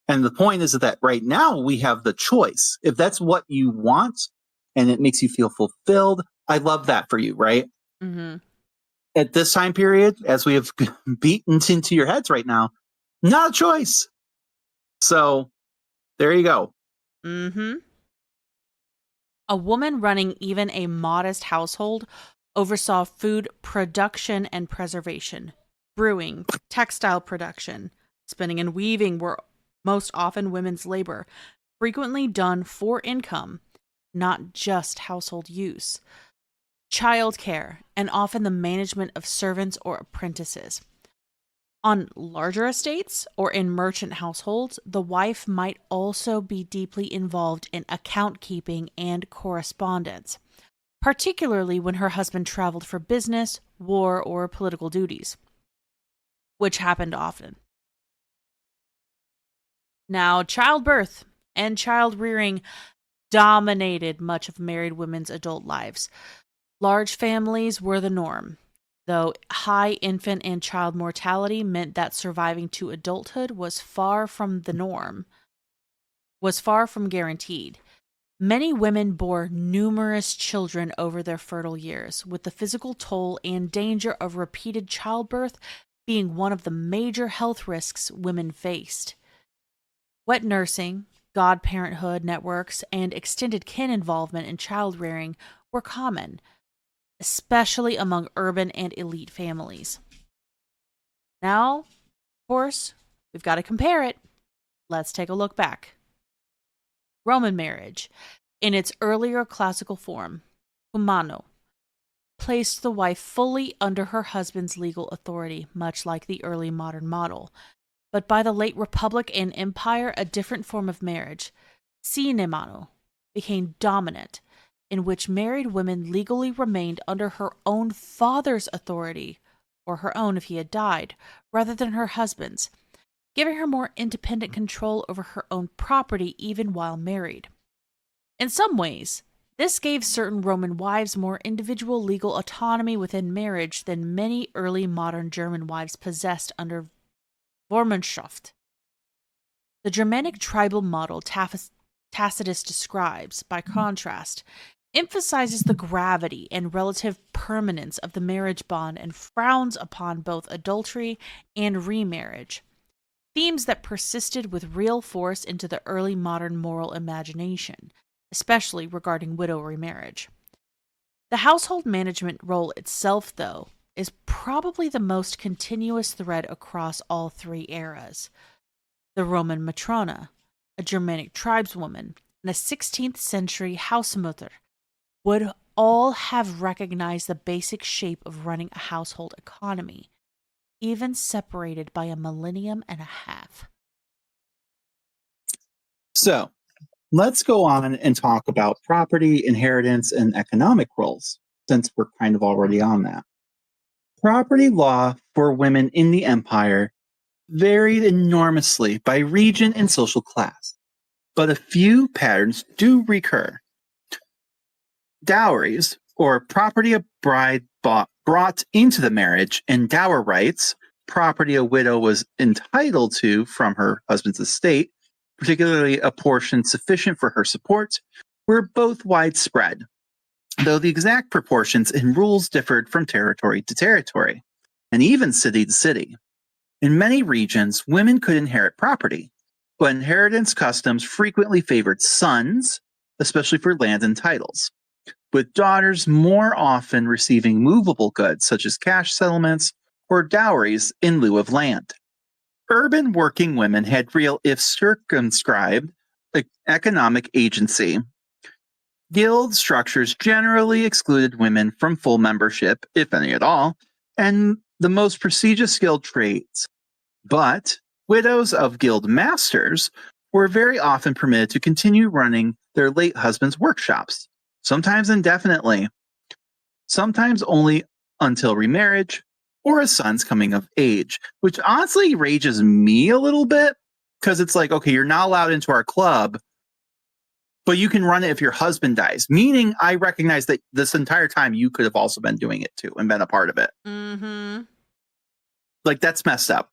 And the point is that right now we have the choice. If that's what you want and it makes you feel fulfilled, I love that for you, right? Mm-hmm. At this time period, as we have beaten into your heads right now, not a choice. So there you go. Mm-hmm. A woman running even a modest household oversaw food production and preservation, brewing, textile production, spinning and weaving were most often women's labor, frequently done for income, not just household use. Childcare, and often the management of servants or apprentices. On larger estates or in merchant households, the wife might also be deeply involved in account keeping and correspondence, particularly when her husband traveled for business, war, or political duties, which happened often. Now, childbirth and child rearing dominated much of married women's adult lives. Large families were the norm, though high infant and child mortality meant that surviving to adulthood was far from the norm. was far from guaranteed. Many women bore numerous children over their fertile years, with the physical toll and danger of repeated childbirth being one of the major health risks women faced. Wet nursing, godparenthood networks, and extended kin involvement in child rearing were common, especially among urban and elite families. Now, of course, we've got to compare it. Let's take a look back. Roman marriage, in its earlier classical form, humano, placed the wife fully under her husband's legal authority, much like the early modern model. But by the late Republic and Empire, a different form of marriage, sinemano, became dominant, in which married women legally remained under her own father's authority, or her own if he had died, rather than her husband's, giving her more independent control over her own property even while married. In some ways, this gave certain Roman wives more individual legal autonomy within marriage than many early modern German wives possessed under Vormundschaft. The Germanic tribal model Tacitus describes, by contrast, emphasizes the gravity and relative permanence of the marriage bond and frowns upon both adultery and remarriage, themes that persisted with real force into the early modern moral imagination, especially regarding widow remarriage. The household management role itself, though, is probably the most continuous thread across all three eras. The Roman matrona, a Germanic tribeswoman, and a 16th century Hausmutter would all have recognized the basic shape of running a household economy, even separated by a millennium and a half. So let's go on and talk about property, inheritance, and economic roles, since we're kind of already on that. Property law for women in the empire varied enormously by region and social class, but a few patterns do recur. Dowries, or property a bride brought into the marriage, and dower rights, property a widow was entitled to from her husband's estate, particularly a portion sufficient for her support, were both widespread, though the exact proportions and rules differed from territory to territory, and even city to city. In many regions, women could inherit property, but inheritance customs frequently favored sons, especially for land and titles, with daughters more often receiving movable goods such as cash settlements or dowries in lieu of land. Urban working women had real, if circumscribed, economic agency. Guild structures generally excluded women from full membership, if any at all, and the most prestigious skilled trades. But widows of guild masters were very often permitted to continue running their late husband's workshops, sometimes indefinitely, sometimes only until remarriage or a son's coming of age, which honestly rages me a little bit, because it's like, okay, you're not allowed into our club, but you can run it if your husband dies. Meaning, I recognize that this entire time you could have also been doing it too and been a part of it. Mm-hmm. Like, that's messed up.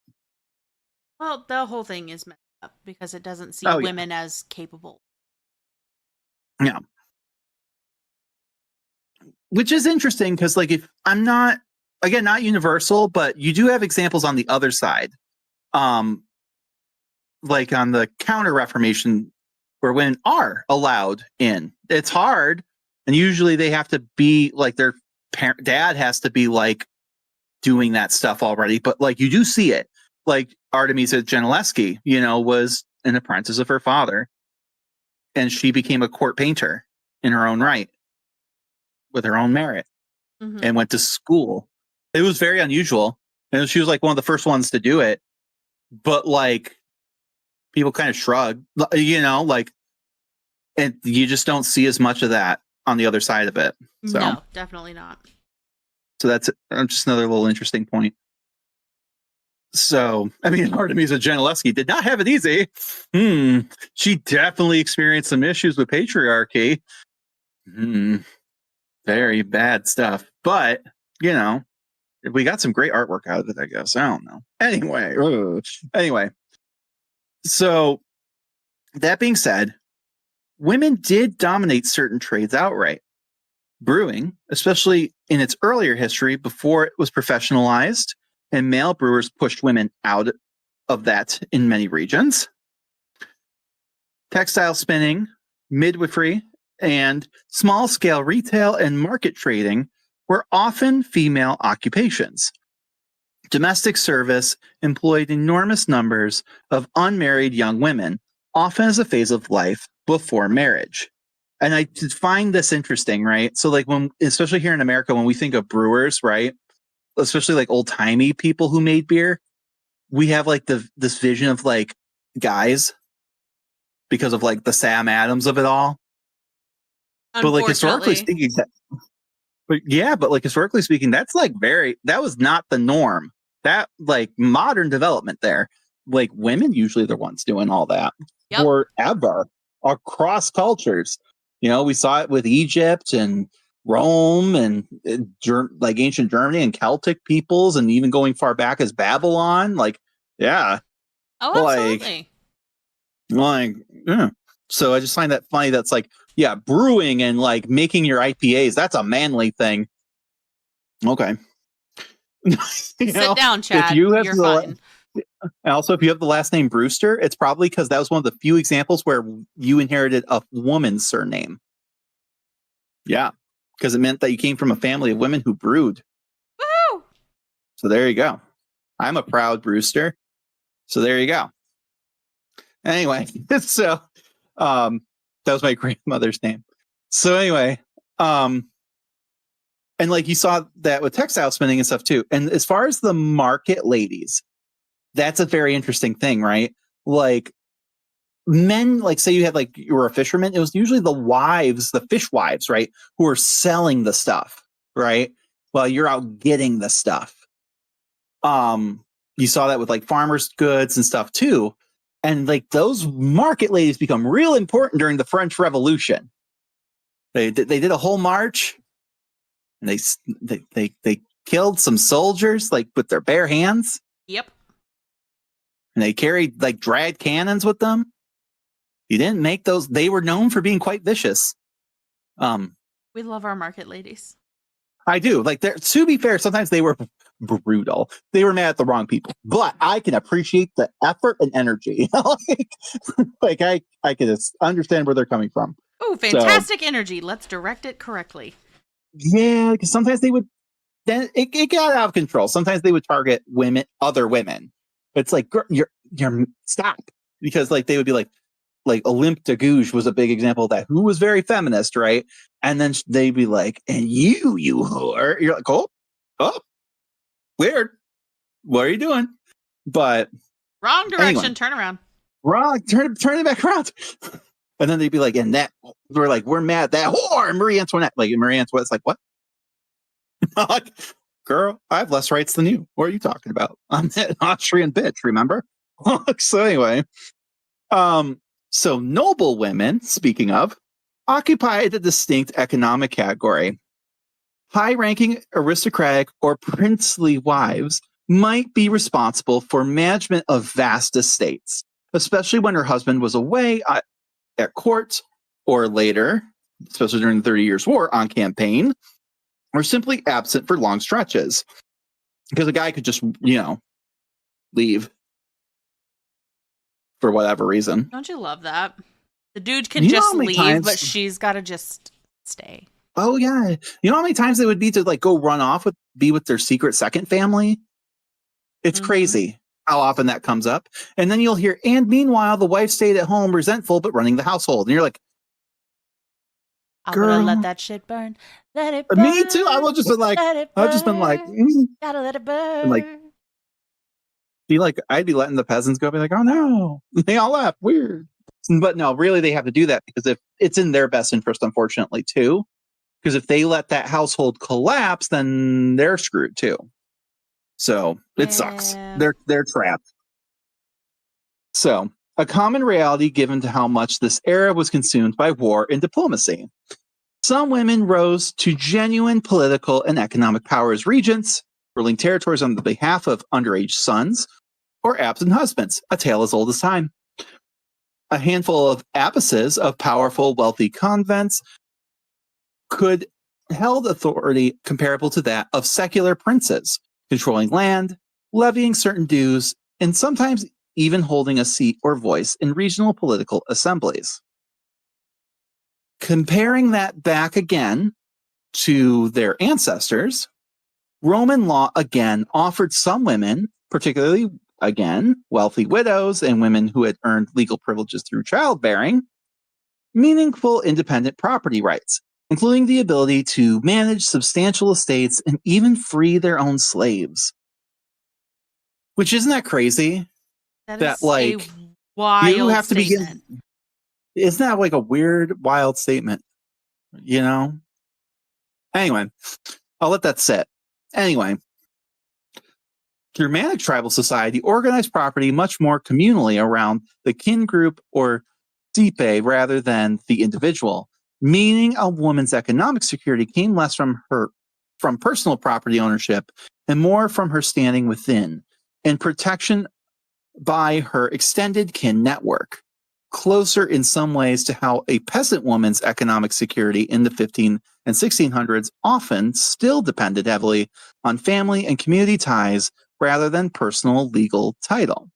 Well, the whole thing is messed up because it doesn't see women as capable. Yeah. Which is interesting because, like, if I'm not, again, not universal, but you do have examples on the other side. Like on the Counter-Reformation, where women are allowed in. It's hard, and usually they have to be like their dad has to be like doing that stuff already. But like you do see it, like Artemisia Gentileschi, was an apprentice of her father, and she became a court painter in her own right with her own merit, and went to school. It was very unusual, and she was like one of the first ones to do it. But like people kind of shrug, like. And you just don't see as much of that on the other side of it. So, no, definitely not. So that's just another little interesting point. So, I mean, Artemisia Gentileschi did not have it easy. She definitely experienced some issues with patriarchy. Very bad stuff. But, we got some great artwork out of it, I guess. I don't know. Anyway. So That being said, women did dominate certain trades outright. Brewing, especially in its earlier history before it was professionalized, and male brewers pushed women out of that in many regions. Textile spinning, midwifery, and small-scale retail and market trading were often female occupations. Domestic service employed enormous numbers of unmarried young women, often as a phase of life before marriage. And I find this interesting, right? So like especially here in America, when we think of brewers, right? Especially like old timey people who made beer, we have like this vision of like guys because of like the Sam Adams of it all. But like historically speaking, historically speaking, that's like that was not the norm. That like modern development there, like women usually the ones doing all that forever across cultures. You know, we saw it with Egypt and Rome and like ancient Germany and Celtic peoples, and even going far back as Babylon. Like, yeah. Oh, absolutely. Yeah. So I just find that funny. That's like, yeah, brewing and like making your IPAs. That's a manly thing. Okay. Sit down, Chad. You're fine. Also, if you have the last name Brewster, it's probably because that was one of the few examples where you inherited a woman's surname. Yeah, because it meant that you came from a family of women who brewed. Woo! So there you go. I'm a proud Brewster. So there you go. Anyway, so that was my grandmother's name. So anyway, and like you saw that with textile spinning and stuff too. And as far as the market ladies, that's a very interesting thing, right? Like men, like say you were a fisherman, it was usually the wives, the fish wives, right? Who are selling the stuff, right? While you're out getting the stuff. You saw that with like farmers' goods and stuff too. And like those market ladies become real important during the French Revolution. They did a whole march. And they killed some soldiers like with their bare hands. Yep. And they carried like dragged cannons with them. You didn't make those. They were known for being quite vicious. We love our market ladies. I do. Like, to be fair, sometimes they were brutal. They were mad at the wrong people. But I can appreciate the effort and energy. like I can understand where they're coming from. Oh, fantastic energy. Let's direct it correctly. Yeah, because sometimes they would. Then it got out of control. Sometimes they would target other women. It's like you're stop, because like they would be like Olympe de Gouges was a big example of that, who was very feminist, right? And then they'd be like, "And you whore," you're like, "Oh, weird. What are you doing?" But wrong direction. Anyway, turn around. Wrong. Turn it back around. And then they'd be like, "And that we're mad that whore, Marie Antoinette." Like Marie Antoinette's like, "What?" Like, girl, I have less rights than you. What are you talking about? I'm an Austrian bitch, remember? So anyway, so noble women, speaking of, occupied a distinct economic category. High-ranking aristocratic or princely wives might be responsible for management of vast estates, especially when her husband was away at court or later, especially during the 30 Years' War, on campaign, or simply absent for long stretches. Because a guy could just, leave for whatever reason. Don't you love that? The dude can just leave, but she's got to just stay. Oh, yeah. You know how many times it would be to like go run off be with their secret second family? It's crazy how often that comes up. And then you'll hear, and meanwhile, the wife stayed at home resentful, but running the household. And you're like, I'm gonna let that shit burn. Let it burn. Me too. I've just been like, gotta let it burn. Like, I'd be letting the peasants go, be like, oh no, they all left. Weird. But no, really, they have to do that because if it's in their best interest, unfortunately, too. Because if they let that household collapse, then they're screwed too. So it sucks. They're trapped. So a common reality given to how much this era was consumed by war and diplomacy. Some women rose to genuine political and economic power as regents, ruling territories on the behalf of underage sons or absent husbands, a tale as old as time. A handful of abbesses of powerful, wealthy convents could held authority comparable to that of secular princes, controlling land, levying certain dues, and sometimes even holding a seat or voice in regional political assemblies. Comparing that back again to their ancestors, Roman law again offered some women, particularly again wealthy widows and women who had earned legal privileges through childbearing, meaningful independent property rights, including the ability to manage substantial estates and even free their own slaves. Which, isn't that crazy? That That, is like, a wild you have to statement. begin. Isn't that like a weird, wild statement? You know? Anyway, I'll let that sit. Anyway, Germanic tribal society organized property much more communally around the kin group or stipe rather than the individual, meaning a woman's economic security came less from personal property ownership and more from her standing within and protection by her extended kin network, closer in some ways to how a peasant woman's economic security in the 15 and 1600s often still depended heavily on family and community ties rather than personal legal title.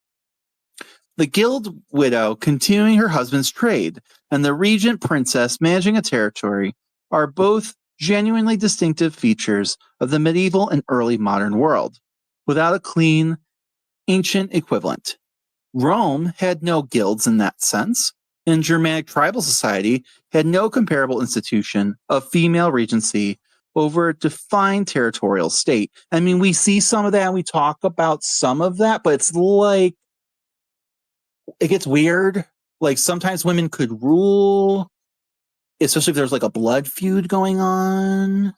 The guild widow continuing her husband's trade and the regent princess managing a territory are both genuinely distinctive features of the medieval and early modern world, without a clean, ancient equivalent. Rome had no guilds in that sense, and Germanic tribal society had no comparable institution of female regency over a defined territorial state. I mean, we see some of that, we talk about some of that, but it's like, it gets weird. Like, sometimes women could rule, especially if there's like a blood feud going on,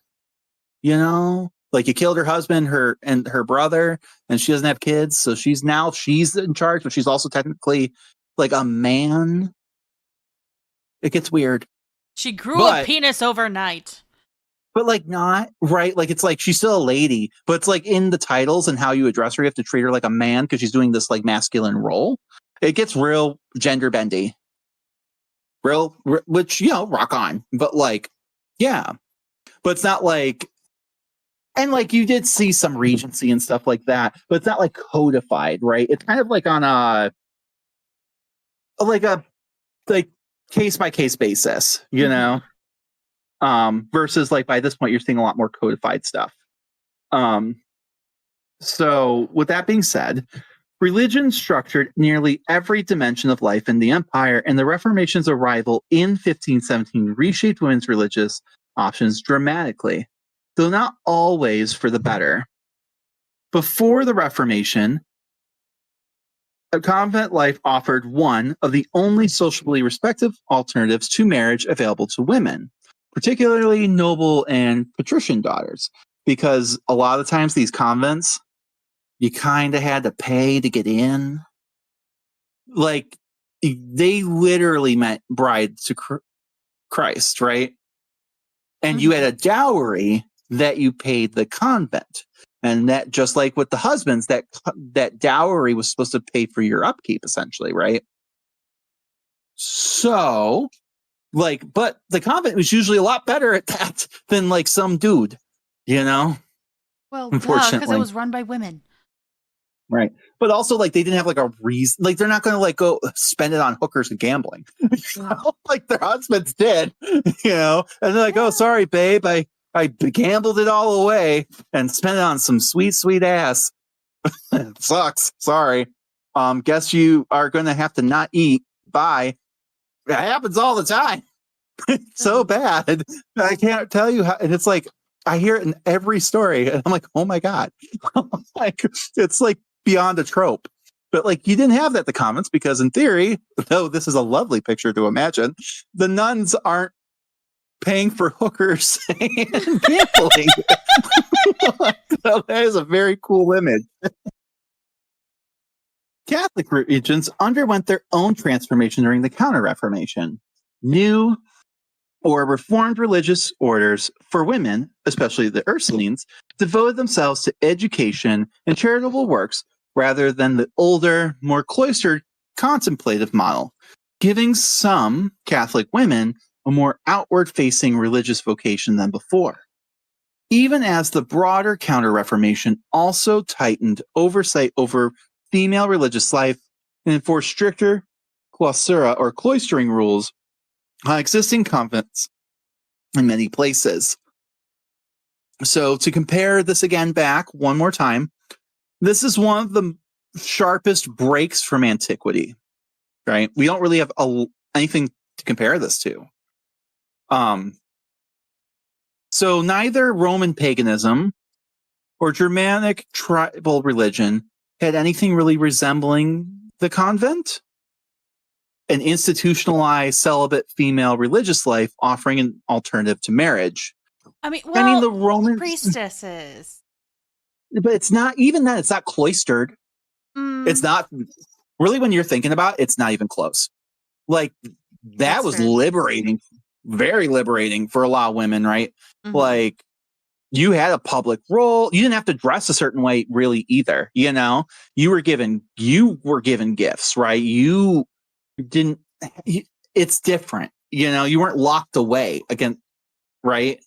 you know? Like, you killed her husband, her brother, and she doesn't have kids, so she's in charge, but she's also technically like a man. It gets weird. She grew a penis overnight. But like, not right. Like, it's like she's still a lady, but it's like in the titles and how you address her, you have to treat her like a man because she's doing this like masculine role. It gets real gender bendy. Which, you know, rock on. But like, yeah. But it's not like, and like, you did see some regency and stuff like that, but it's not like codified, right? It's kind of like on a case by case basis, you know? Versus like by this point, you're seeing a lot more codified stuff. So with that being said, religion structured nearly every dimension of life in the empire, and the Reformation's arrival in 1517 reshaped women's religious options dramatically, though not always for the better. Before the Reformation, a convent life offered one of the only socially respected alternatives to marriage available to women, particularly noble and patrician daughters, because a lot of times these convents, you kind of had to pay to get in. Like, they literally meant bride to Christ, right? And you had a dowry that you paid the convent. And that, just like with the husbands, that dowry was supposed to pay for your upkeep, essentially, right? So, like, but the convent was usually a lot better at that than like some dude, you know? Well, unfortunately, because it was run by women. Right. But also, like, they didn't have like a reason. Like, they're not going to like go spend it on hookers and gambling. Like their husbands did, you know? And they're like, oh, sorry, babe. I gambled it all away and spent it on some sweet, sweet ass. It sucks. Sorry. Guess you are going to have to not eat. Bye. It happens all the time. It's so bad. I can't tell you how. And it's like, I hear it in every story. And I'm like, oh my God. Like, it's like beyond a trope. But like, you didn't have that at the convents because in theory, though this is a lovely picture to imagine, the nuns aren't paying for hookers and gambling. So that is a very cool image. Catholic regions underwent their own transformation during the Counter-Reformation. New or reformed religious orders for women, especially the Ursulines, devoted themselves to education and charitable works rather than the older, more cloistered contemplative model. giving some Catholic women a more outward-facing religious vocation than before. Even as the broader Counter-Reformation also tightened oversight over female religious life and enforced stricter clausura or cloistering rules on existing convents in many places. So to compare this again back one more time, this is one of the sharpest breaks from antiquity, right? We don't really have anything to compare this to. So neither Roman paganism or Germanic tribal religion had anything really resembling the convent, an institutionalized celibate female religious life offering an alternative to marriage. I mean, the Romans, priestesses. but it's not even that. It's not cloistered. Mm, It's not really, when you're thinking about it, it's not even close. Like that That's was fair. liberating, very liberating for a lot of women, right? mhm. Like you had a public role. You didn't have to dress a certain way really either. You know, you were given gifts, right? You didn't, it's different. You know, you weren't locked away again, right?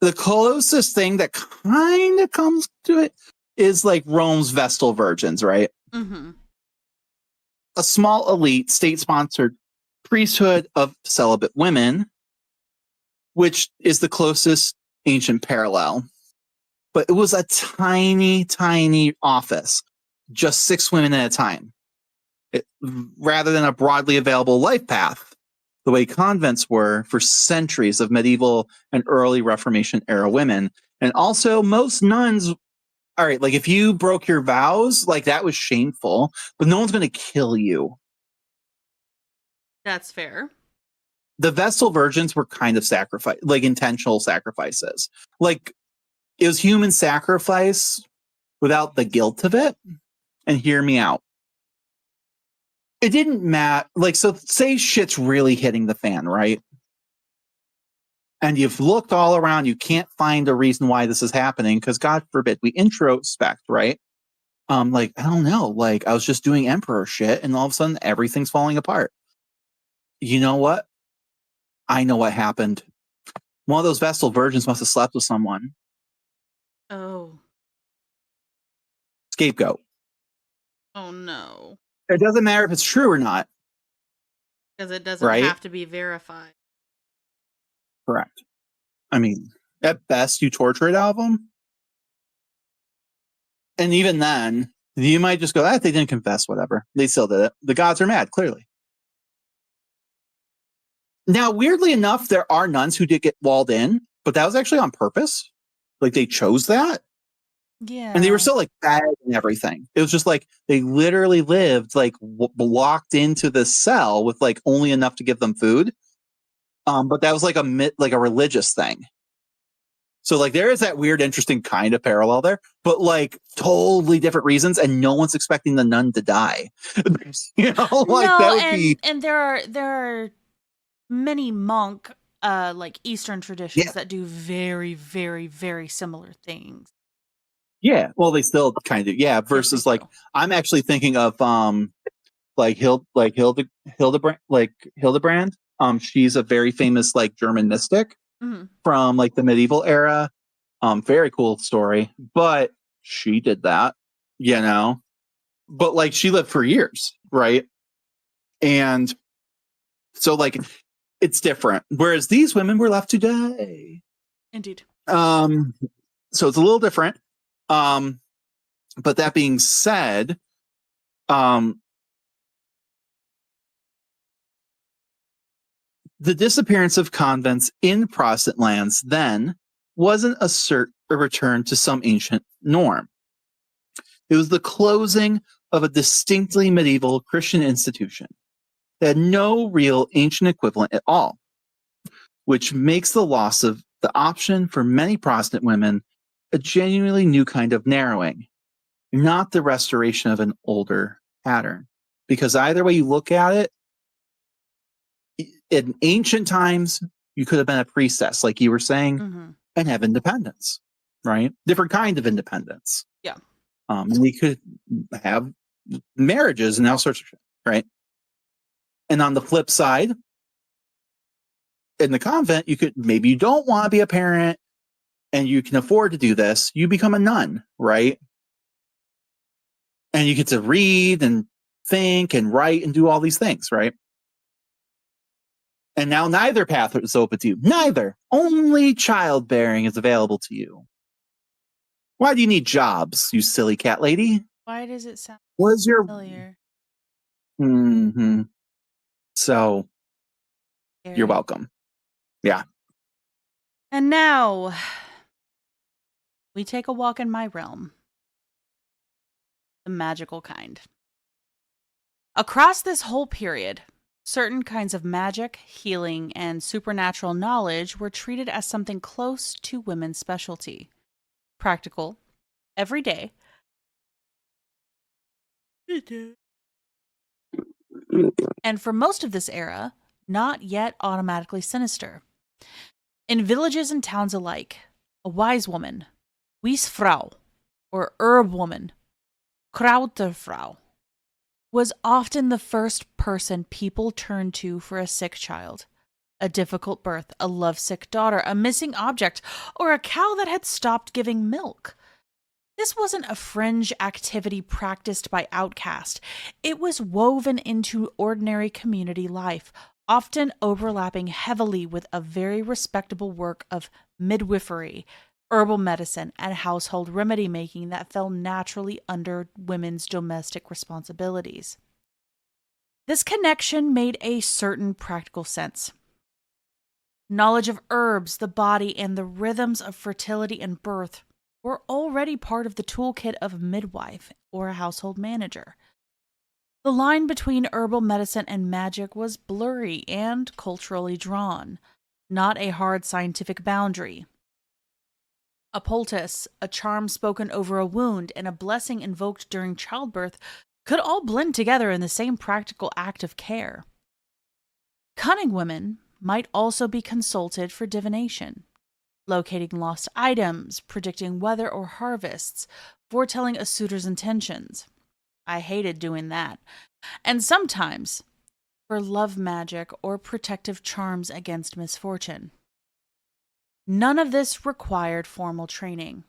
The closest thing that kind of comes to it is like Rome's Vestal Virgins, right? Mhm. A small elite state-sponsored priesthood of celibate women, which is the closest ancient parallel. But it was a tiny, tiny office, just 6 women at a time, rather than a broadly available life path, the way convents were for centuries of medieval and early Reformation era women. And also most nuns, all right, like if you broke your vows, like that was shameful, but no one's going to kill you. That's fair. The Vestal Virgins were kind of sacrifice, like intentional sacrifices. Like it was human sacrifice without the guilt of it. And hear me out. It didn't matter. Like, so say shit's really hitting the fan, right? And you've looked all around, you can't find a reason why this is happening, because God forbid we introspect, right? Like, I don't know, like I was just doing emperor shit and all of a sudden everything's falling apart. You know what? I know what happened. One of those Vestal Virgins must have slept with someone. Oh. Scapegoat. Oh no. It doesn't matter if it's true or not. Because it doesn't Right? have to be verified. Correct. I mean, at best, you torture it out of them. And even then, you might just go, they didn't confess, whatever. They still did it. The gods are mad, clearly. Now, weirdly enough, there are nuns who did get walled in, but that was actually on purpose. Like, they chose that. Yeah. And they were still, like, bad and everything. It was just, like, they literally lived, like, locked into this cell with, like, only enough to give them food. But that was, like, a religious thing. So, like, there is that weird, interesting kind of parallel there, but, like, totally different reasons, and no one's expecting the nun to die. You know, like, no, that would be... and there are many monk like Eastern traditions that do very, very, very similar things. Yeah, well, they still kind of, yeah, versus, Yes, they like, do. I'm actually thinking of, like, Hildebrand. She's a very famous, like, German mystic Mhm. from, like, the medieval era. Very cool story, but she did that, you know, but like she lived for years, right? And so like it's different. Whereas these women were left to die. Indeed. So it's a little different. But that being said, the disappearance of convents in Protestant lands then wasn't a return to some ancient norm. It was the closing of a distinctly medieval Christian institution that had no real ancient equivalent at all, which makes the loss of the option for many Protestant women a genuinely new kind of narrowing, not the restoration of an older pattern. Because either way you look at it, in ancient times, you could have been a priestess, like you were saying, Mm-hmm. and have independence, right? Different kind of independence. Yeah. And we could have marriages and all sorts of shit, right? And on the flip side, in the convent, maybe you don't want to be a parent and you can afford to do this. You become a nun, right? And you get to read and think and write and do all these things, right? And now neither path is open to you. Neither. Only childbearing is available to you. Why do you need jobs, you silly cat lady? Why does it sound What is your... familiar? Mm-hmm. So, Scary. you're welcome. Yeah. And now we take a walk in my realm. The magical kind. Across this whole period, certain kinds of magic, healing, and supernatural knowledge were treated as something close to women's specialty. Practical, everyday, and for most of this era, not yet automatically sinister. In villages and towns alike, a wise woman, Wiesfrau, or herb woman, Krauterfrau, was often the first person people turned to for a sick child, a difficult birth, a lovesick daughter, a missing object, or a cow that had stopped giving milk. This wasn't a fringe activity practiced by outcasts. It was woven into ordinary community life, often overlapping heavily with a very respectable work of midwifery, herbal medicine, and household remedy making that fell naturally under women's domestic responsibilities. This connection made a certain practical sense. Knowledge of herbs, the body, and the rhythms of fertility and birth were already part of the toolkit of a midwife or a household manager. The line between herbal medicine and magic was blurry and culturally drawn, not a hard scientific boundary. A poultice, a charm spoken over a wound, and a blessing invoked during childbirth could all blend together in the same practical act of care. Cunning women might also be consulted for divination, locating lost items, predicting weather or harvests, foretelling a suitor's intentions. I hated doing that. And sometimes for love magic or protective charms against misfortune. None of this required formal training.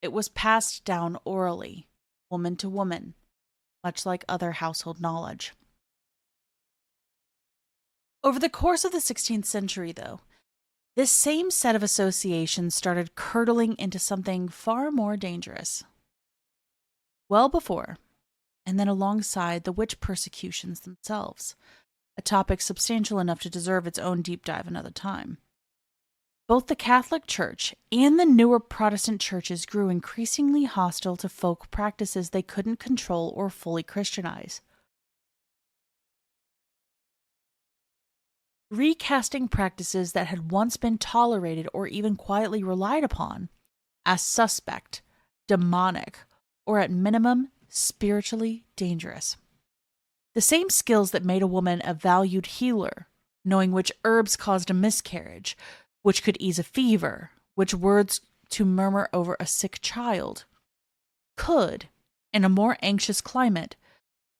It was passed down orally, woman to woman, much like other household knowledge. Over the course of the 16th century, though, this same set of associations started curdling into something far more dangerous. Well before, and then alongside the witch persecutions themselves, a topic substantial enough to deserve its own deep dive another time. Both the Catholic Church and the newer Protestant churches grew increasingly hostile to folk practices they couldn't control or fully Christianize. Recasting practices that had once been tolerated or even quietly relied upon as suspect, demonic, or at minimum, spiritually dangerous. The same skills that made a woman a valued healer, knowing which herbs caused a miscarriage, which could ease a fever, which words to murmur over a sick child, could, in a more anxious climate,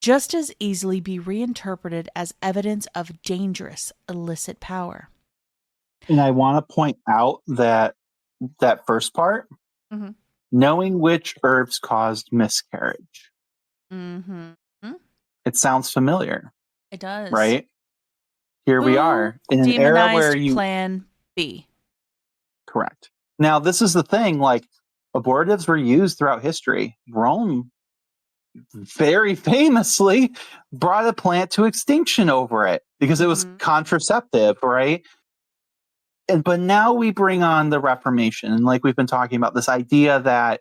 just as easily be reinterpreted as evidence of dangerous illicit power. And I want to point out that first part, Mm-hmm. knowing which herbs caused miscarriage. Mm-hmm. It sounds familiar, It does. right? Here we Who are in an era where demonized Plan B. Correct. Now, this is the thing, like, abortives were used throughout history. Rome very famously brought a plant to extinction over it because it was contraceptive, right? But now we bring on the Reformation, and like we've been talking about, this idea that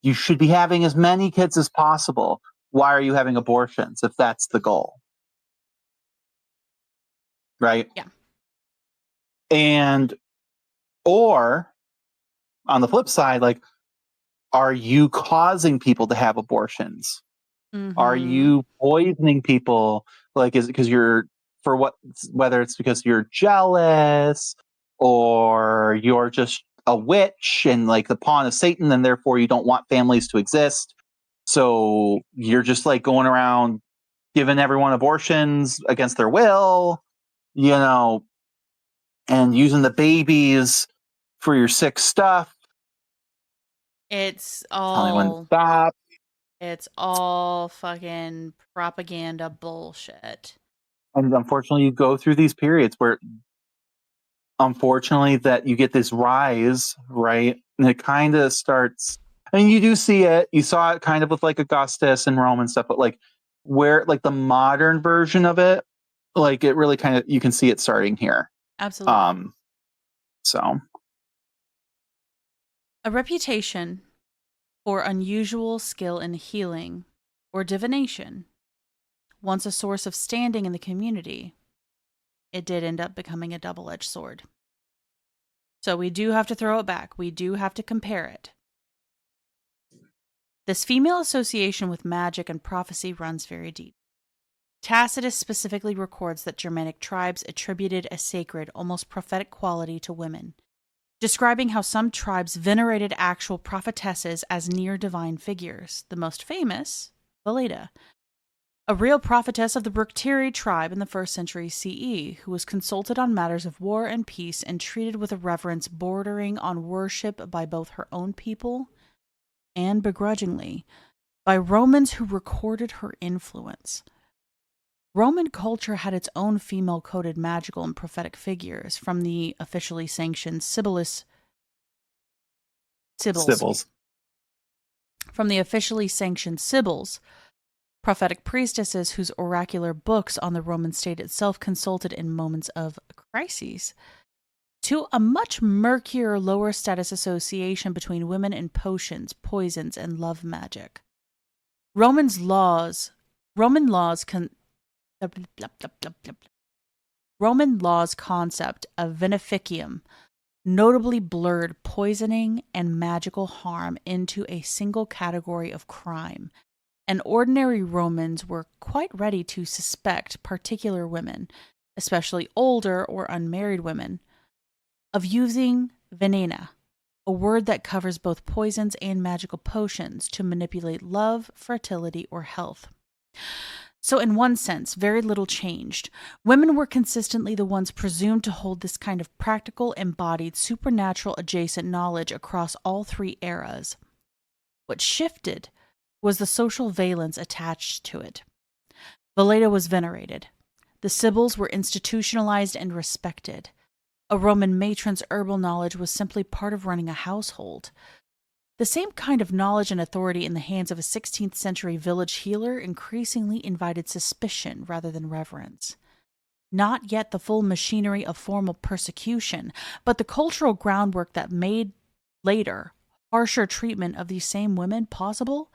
you should be having as many kids as possible. Why are you having abortions if that's the goal? Right? Yeah. And, or on the flip side, like, are you causing people to have abortions? Mm-hmm. Are you poisoning people? Like, is it because you're, for what, whether it's because you're jealous or you're just a witch and like the pawn of Satan, and therefore you don't want families to exist. So you're just like going around giving everyone abortions against their will, you know, and using the babies for your sick stuff. It's Telling everyone to all stop. it's all fucking propaganda bullshit. And unfortunately, you go through these periods where, unfortunately, that you get this rise, right? And it kind of starts. I mean, you do see it. You saw it kind of with like Augustus and Rome and stuff, but like where like the modern version of it, like it really kind of you can see it starting here. Absolutely. So A reputation for unusual skill in healing or divination, once a source of standing in the community, it did end up becoming a double-edged sword. So we do have to throw it back. We do have to compare it. This female association with magic and prophecy runs very deep. Tacitus specifically records that Germanic tribes attributed a sacred, almost prophetic quality to women, describing how some tribes venerated actual prophetesses as near-divine figures, the most famous, Veleda, a real prophetess of the Bructeri tribe in the 1st century CE, who was consulted on matters of war and peace and treated with a reverence bordering on worship by both her own people and, begrudgingly, by Romans who recorded her influence. Roman culture had its own female-coded magical and prophetic figures, from the officially sanctioned Sibyls. From the officially sanctioned Sibyls, prophetic priestesses whose oracular books on the Roman state itself consulted in moments of crises, to a much murkier lower status association between women and potions, poisons, and love magic. Roman laws concept of beneficium notably blurred poisoning and magical harm into a single category of crime, and ordinary Romans were quite ready to suspect particular women, especially older or unmarried women, of using venena, a word that covers both poisons and magical potions, to manipulate love, fertility, or health. So in one sense, very little changed. Women were consistently the ones presumed to hold this kind of practical, embodied, supernatural adjacent knowledge across all three eras. What shifted was the social valence attached to it. Veleda was venerated. The Sibyls were institutionalized and respected. A Roman matron's herbal knowledge was simply part of running a household. The same kind of knowledge and authority in the hands of a 16th century village healer increasingly invited suspicion rather than reverence. Not yet the full machinery of formal persecution, but the cultural groundwork that made later harsher treatment of these same women possible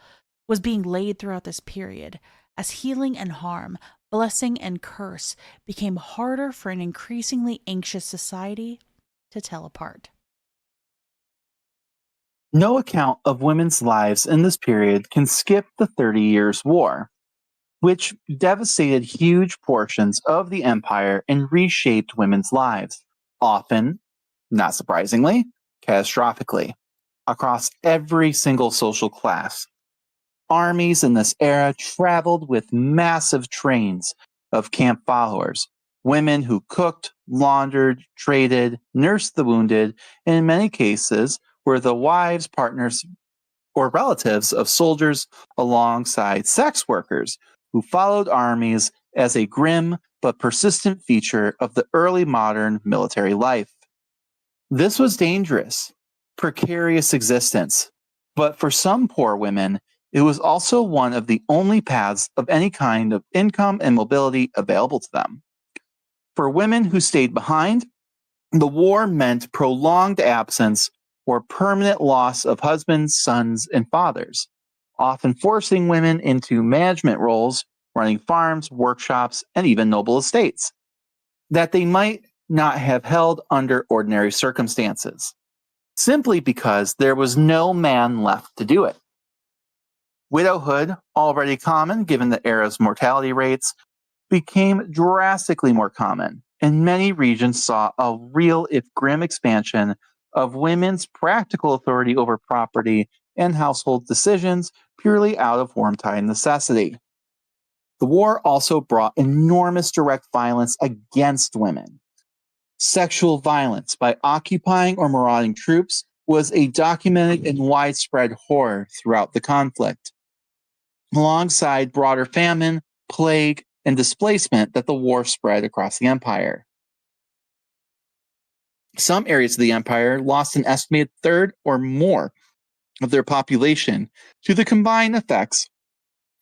was being laid throughout this period, as healing and harm, blessing and curse became harder for an increasingly anxious society to tell apart. no account of women's lives in this period can skip the 30 Years' War, which devastated huge portions of the empire and reshaped women's lives, often, not surprisingly, catastrophically, across every single social class. Armies in this era traveled with massive trains of camp followers, women who cooked, laundered, traded, nursed the wounded, and in many cases were the wives, partners, or relatives of soldiers alongside sex workers who followed armies as a grim but persistent feature of the early modern military life. This was dangerous, precarious existence, but for some poor women, it was also one of the only paths of any kind of income and mobility available to them. For women who stayed behind, the war meant prolonged absence or permanent loss of husbands, sons, and fathers, often forcing women into management roles, running farms, workshops, and even noble estates that they might not have held under ordinary circumstances, simply because there was no man left to do it. Widowhood, already common given the era's mortality rates, became drastically more common, and many regions saw a real, if grim, expansion of women's practical authority over property and household decisions purely out of wartime necessity. The war also brought enormous direct violence against women. Sexual violence by occupying or marauding troops was a documented and widespread horror throughout the conflict, alongside broader famine, plague, and displacement that the war spread across the empire. Some areas of the empire lost an estimated third or more of their population to the combined effects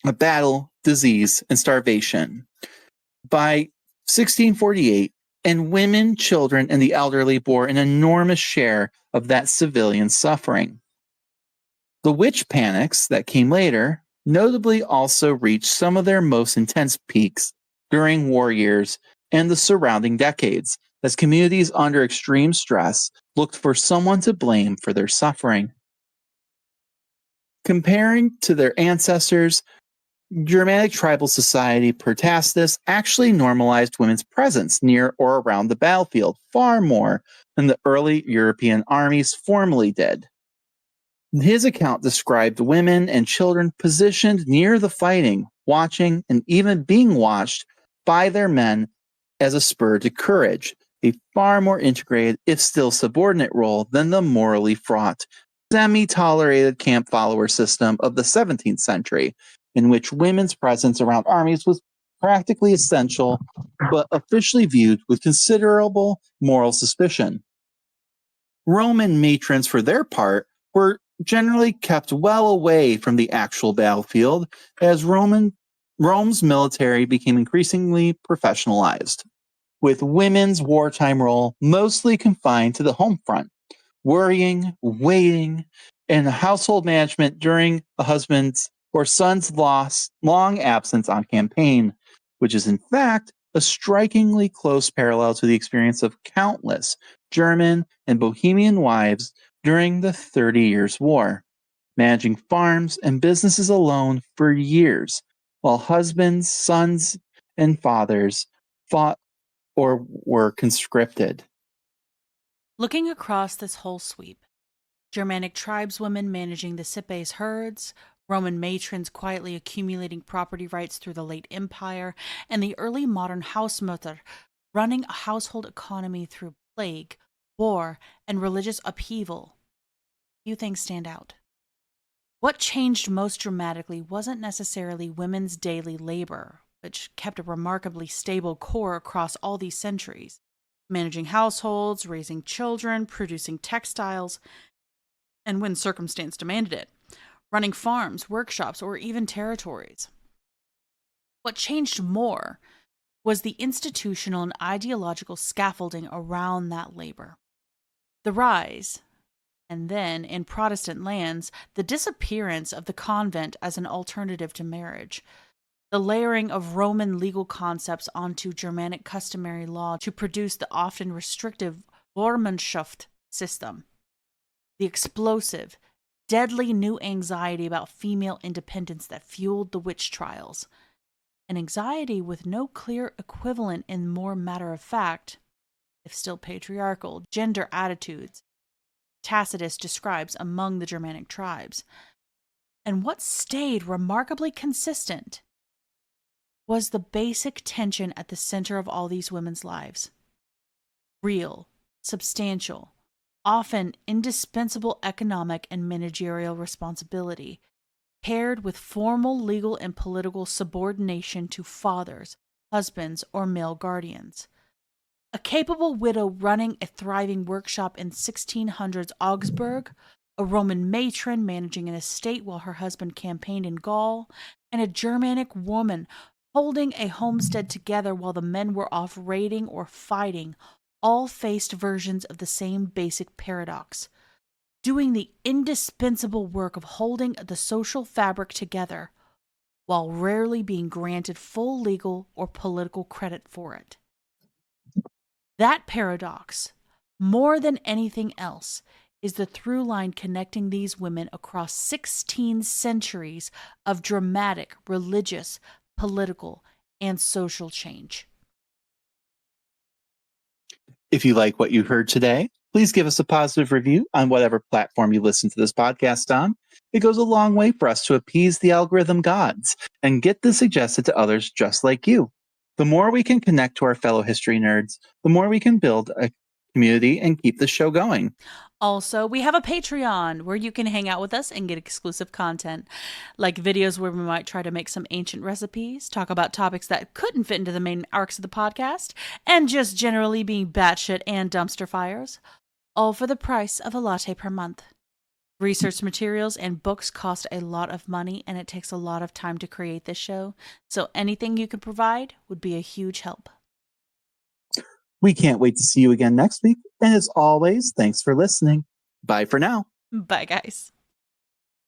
of battle, disease, and starvation. By 1648, and women, children, and the elderly bore an enormous share of that civilian suffering. The witch panics that came later notably also reached some of their most intense peaks during war years and the surrounding decades, as communities under extreme stress looked for someone to blame for their suffering. Comparing to their ancestors, Germanic tribal society Pertastus actually normalized women's presence near or around the battlefield far more than the early European armies formally did. His account described women and children positioned near the fighting, watching, and even being watched by their men as a spur to courage, a far more integrated, if still subordinate role than the morally fraught, semi-tolerated camp follower system of the 17th century, in which women's presence around armies was practically essential, but officially viewed with considerable moral suspicion. Roman matrons, for their part, were generally kept well away from the actual battlefield as Rome's military became increasingly professionalized, with women's wartime role mostly confined to the home front, worrying, waiting, and household management during a husband's or son's long absence on campaign, which is in fact a strikingly close parallel to the experience of countless German and Bohemian wives during the 30 Years' War, managing farms and businesses alone for years, while husbands, sons, and fathers fought or were conscripted. Looking across this whole sweep, Germanic tribeswomen managing the Sipes herds, Roman matrons quietly accumulating property rights through the late empire, and the early modern Hausmutter running a household economy through plague, war, and religious upheaval. Few things stand out. What changed most dramatically wasn't necessarily women's daily labor, which kept a remarkably stable core across all these centuries, managing households, raising children, producing textiles, and when circumstance demanded it, running farms, workshops, or even territories. What changed more was the institutional and ideological scaffolding around that labor. The rise, and then, in Protestant lands, the disappearance of the convent as an alternative to marriage, the layering of Roman legal concepts onto Germanic customary law to produce the often restrictive Vormundschaft system, the explosive, deadly new anxiety about female independence that fueled the witch trials, an anxiety with no clear equivalent in more matter-of-fact, if still patriarchal, gender attitudes Tacitus describes among the Germanic tribes. And what stayed remarkably consistent was the basic tension at the center of all these women's lives. Real, substantial, often indispensable economic and managerial responsibility, paired with formal legal and political subordination to fathers, husbands, or male guardians. A capable widow running a thriving workshop in 1600s Augsburg, a Roman matron managing an estate while her husband campaigned in Gaul, and a Germanic woman holding a homestead together while the men were off raiding or fighting, all faced versions of the same basic paradox, doing the indispensable work of holding the social fabric together, while rarely being granted full legal or political credit for it. That paradox, more than anything else, is the through line connecting these women across 16 centuries of dramatic, religious, political, and social change. If you like what you heard today, please give us a positive review on whatever platform you listen to this podcast on. It goes a long way for us to appease the algorithm gods and get this suggested to others just like you. The more we can connect to our fellow history nerds, the more we can build a community and keep the show going. Also, we have a Patreon where you can hang out with us and get exclusive content, like videos where we might try to make some ancient recipes, talk about topics that couldn't fit into the main arcs of the podcast, and just generally being batshit and dumpster fires, all for the price of a latte per month. Research materials and books cost a lot of money, and it takes a lot of time to create this show, so anything you could provide would be a huge help. We can't wait to see you again next week. And as always, thanks for listening. Bye for now. Bye, guys.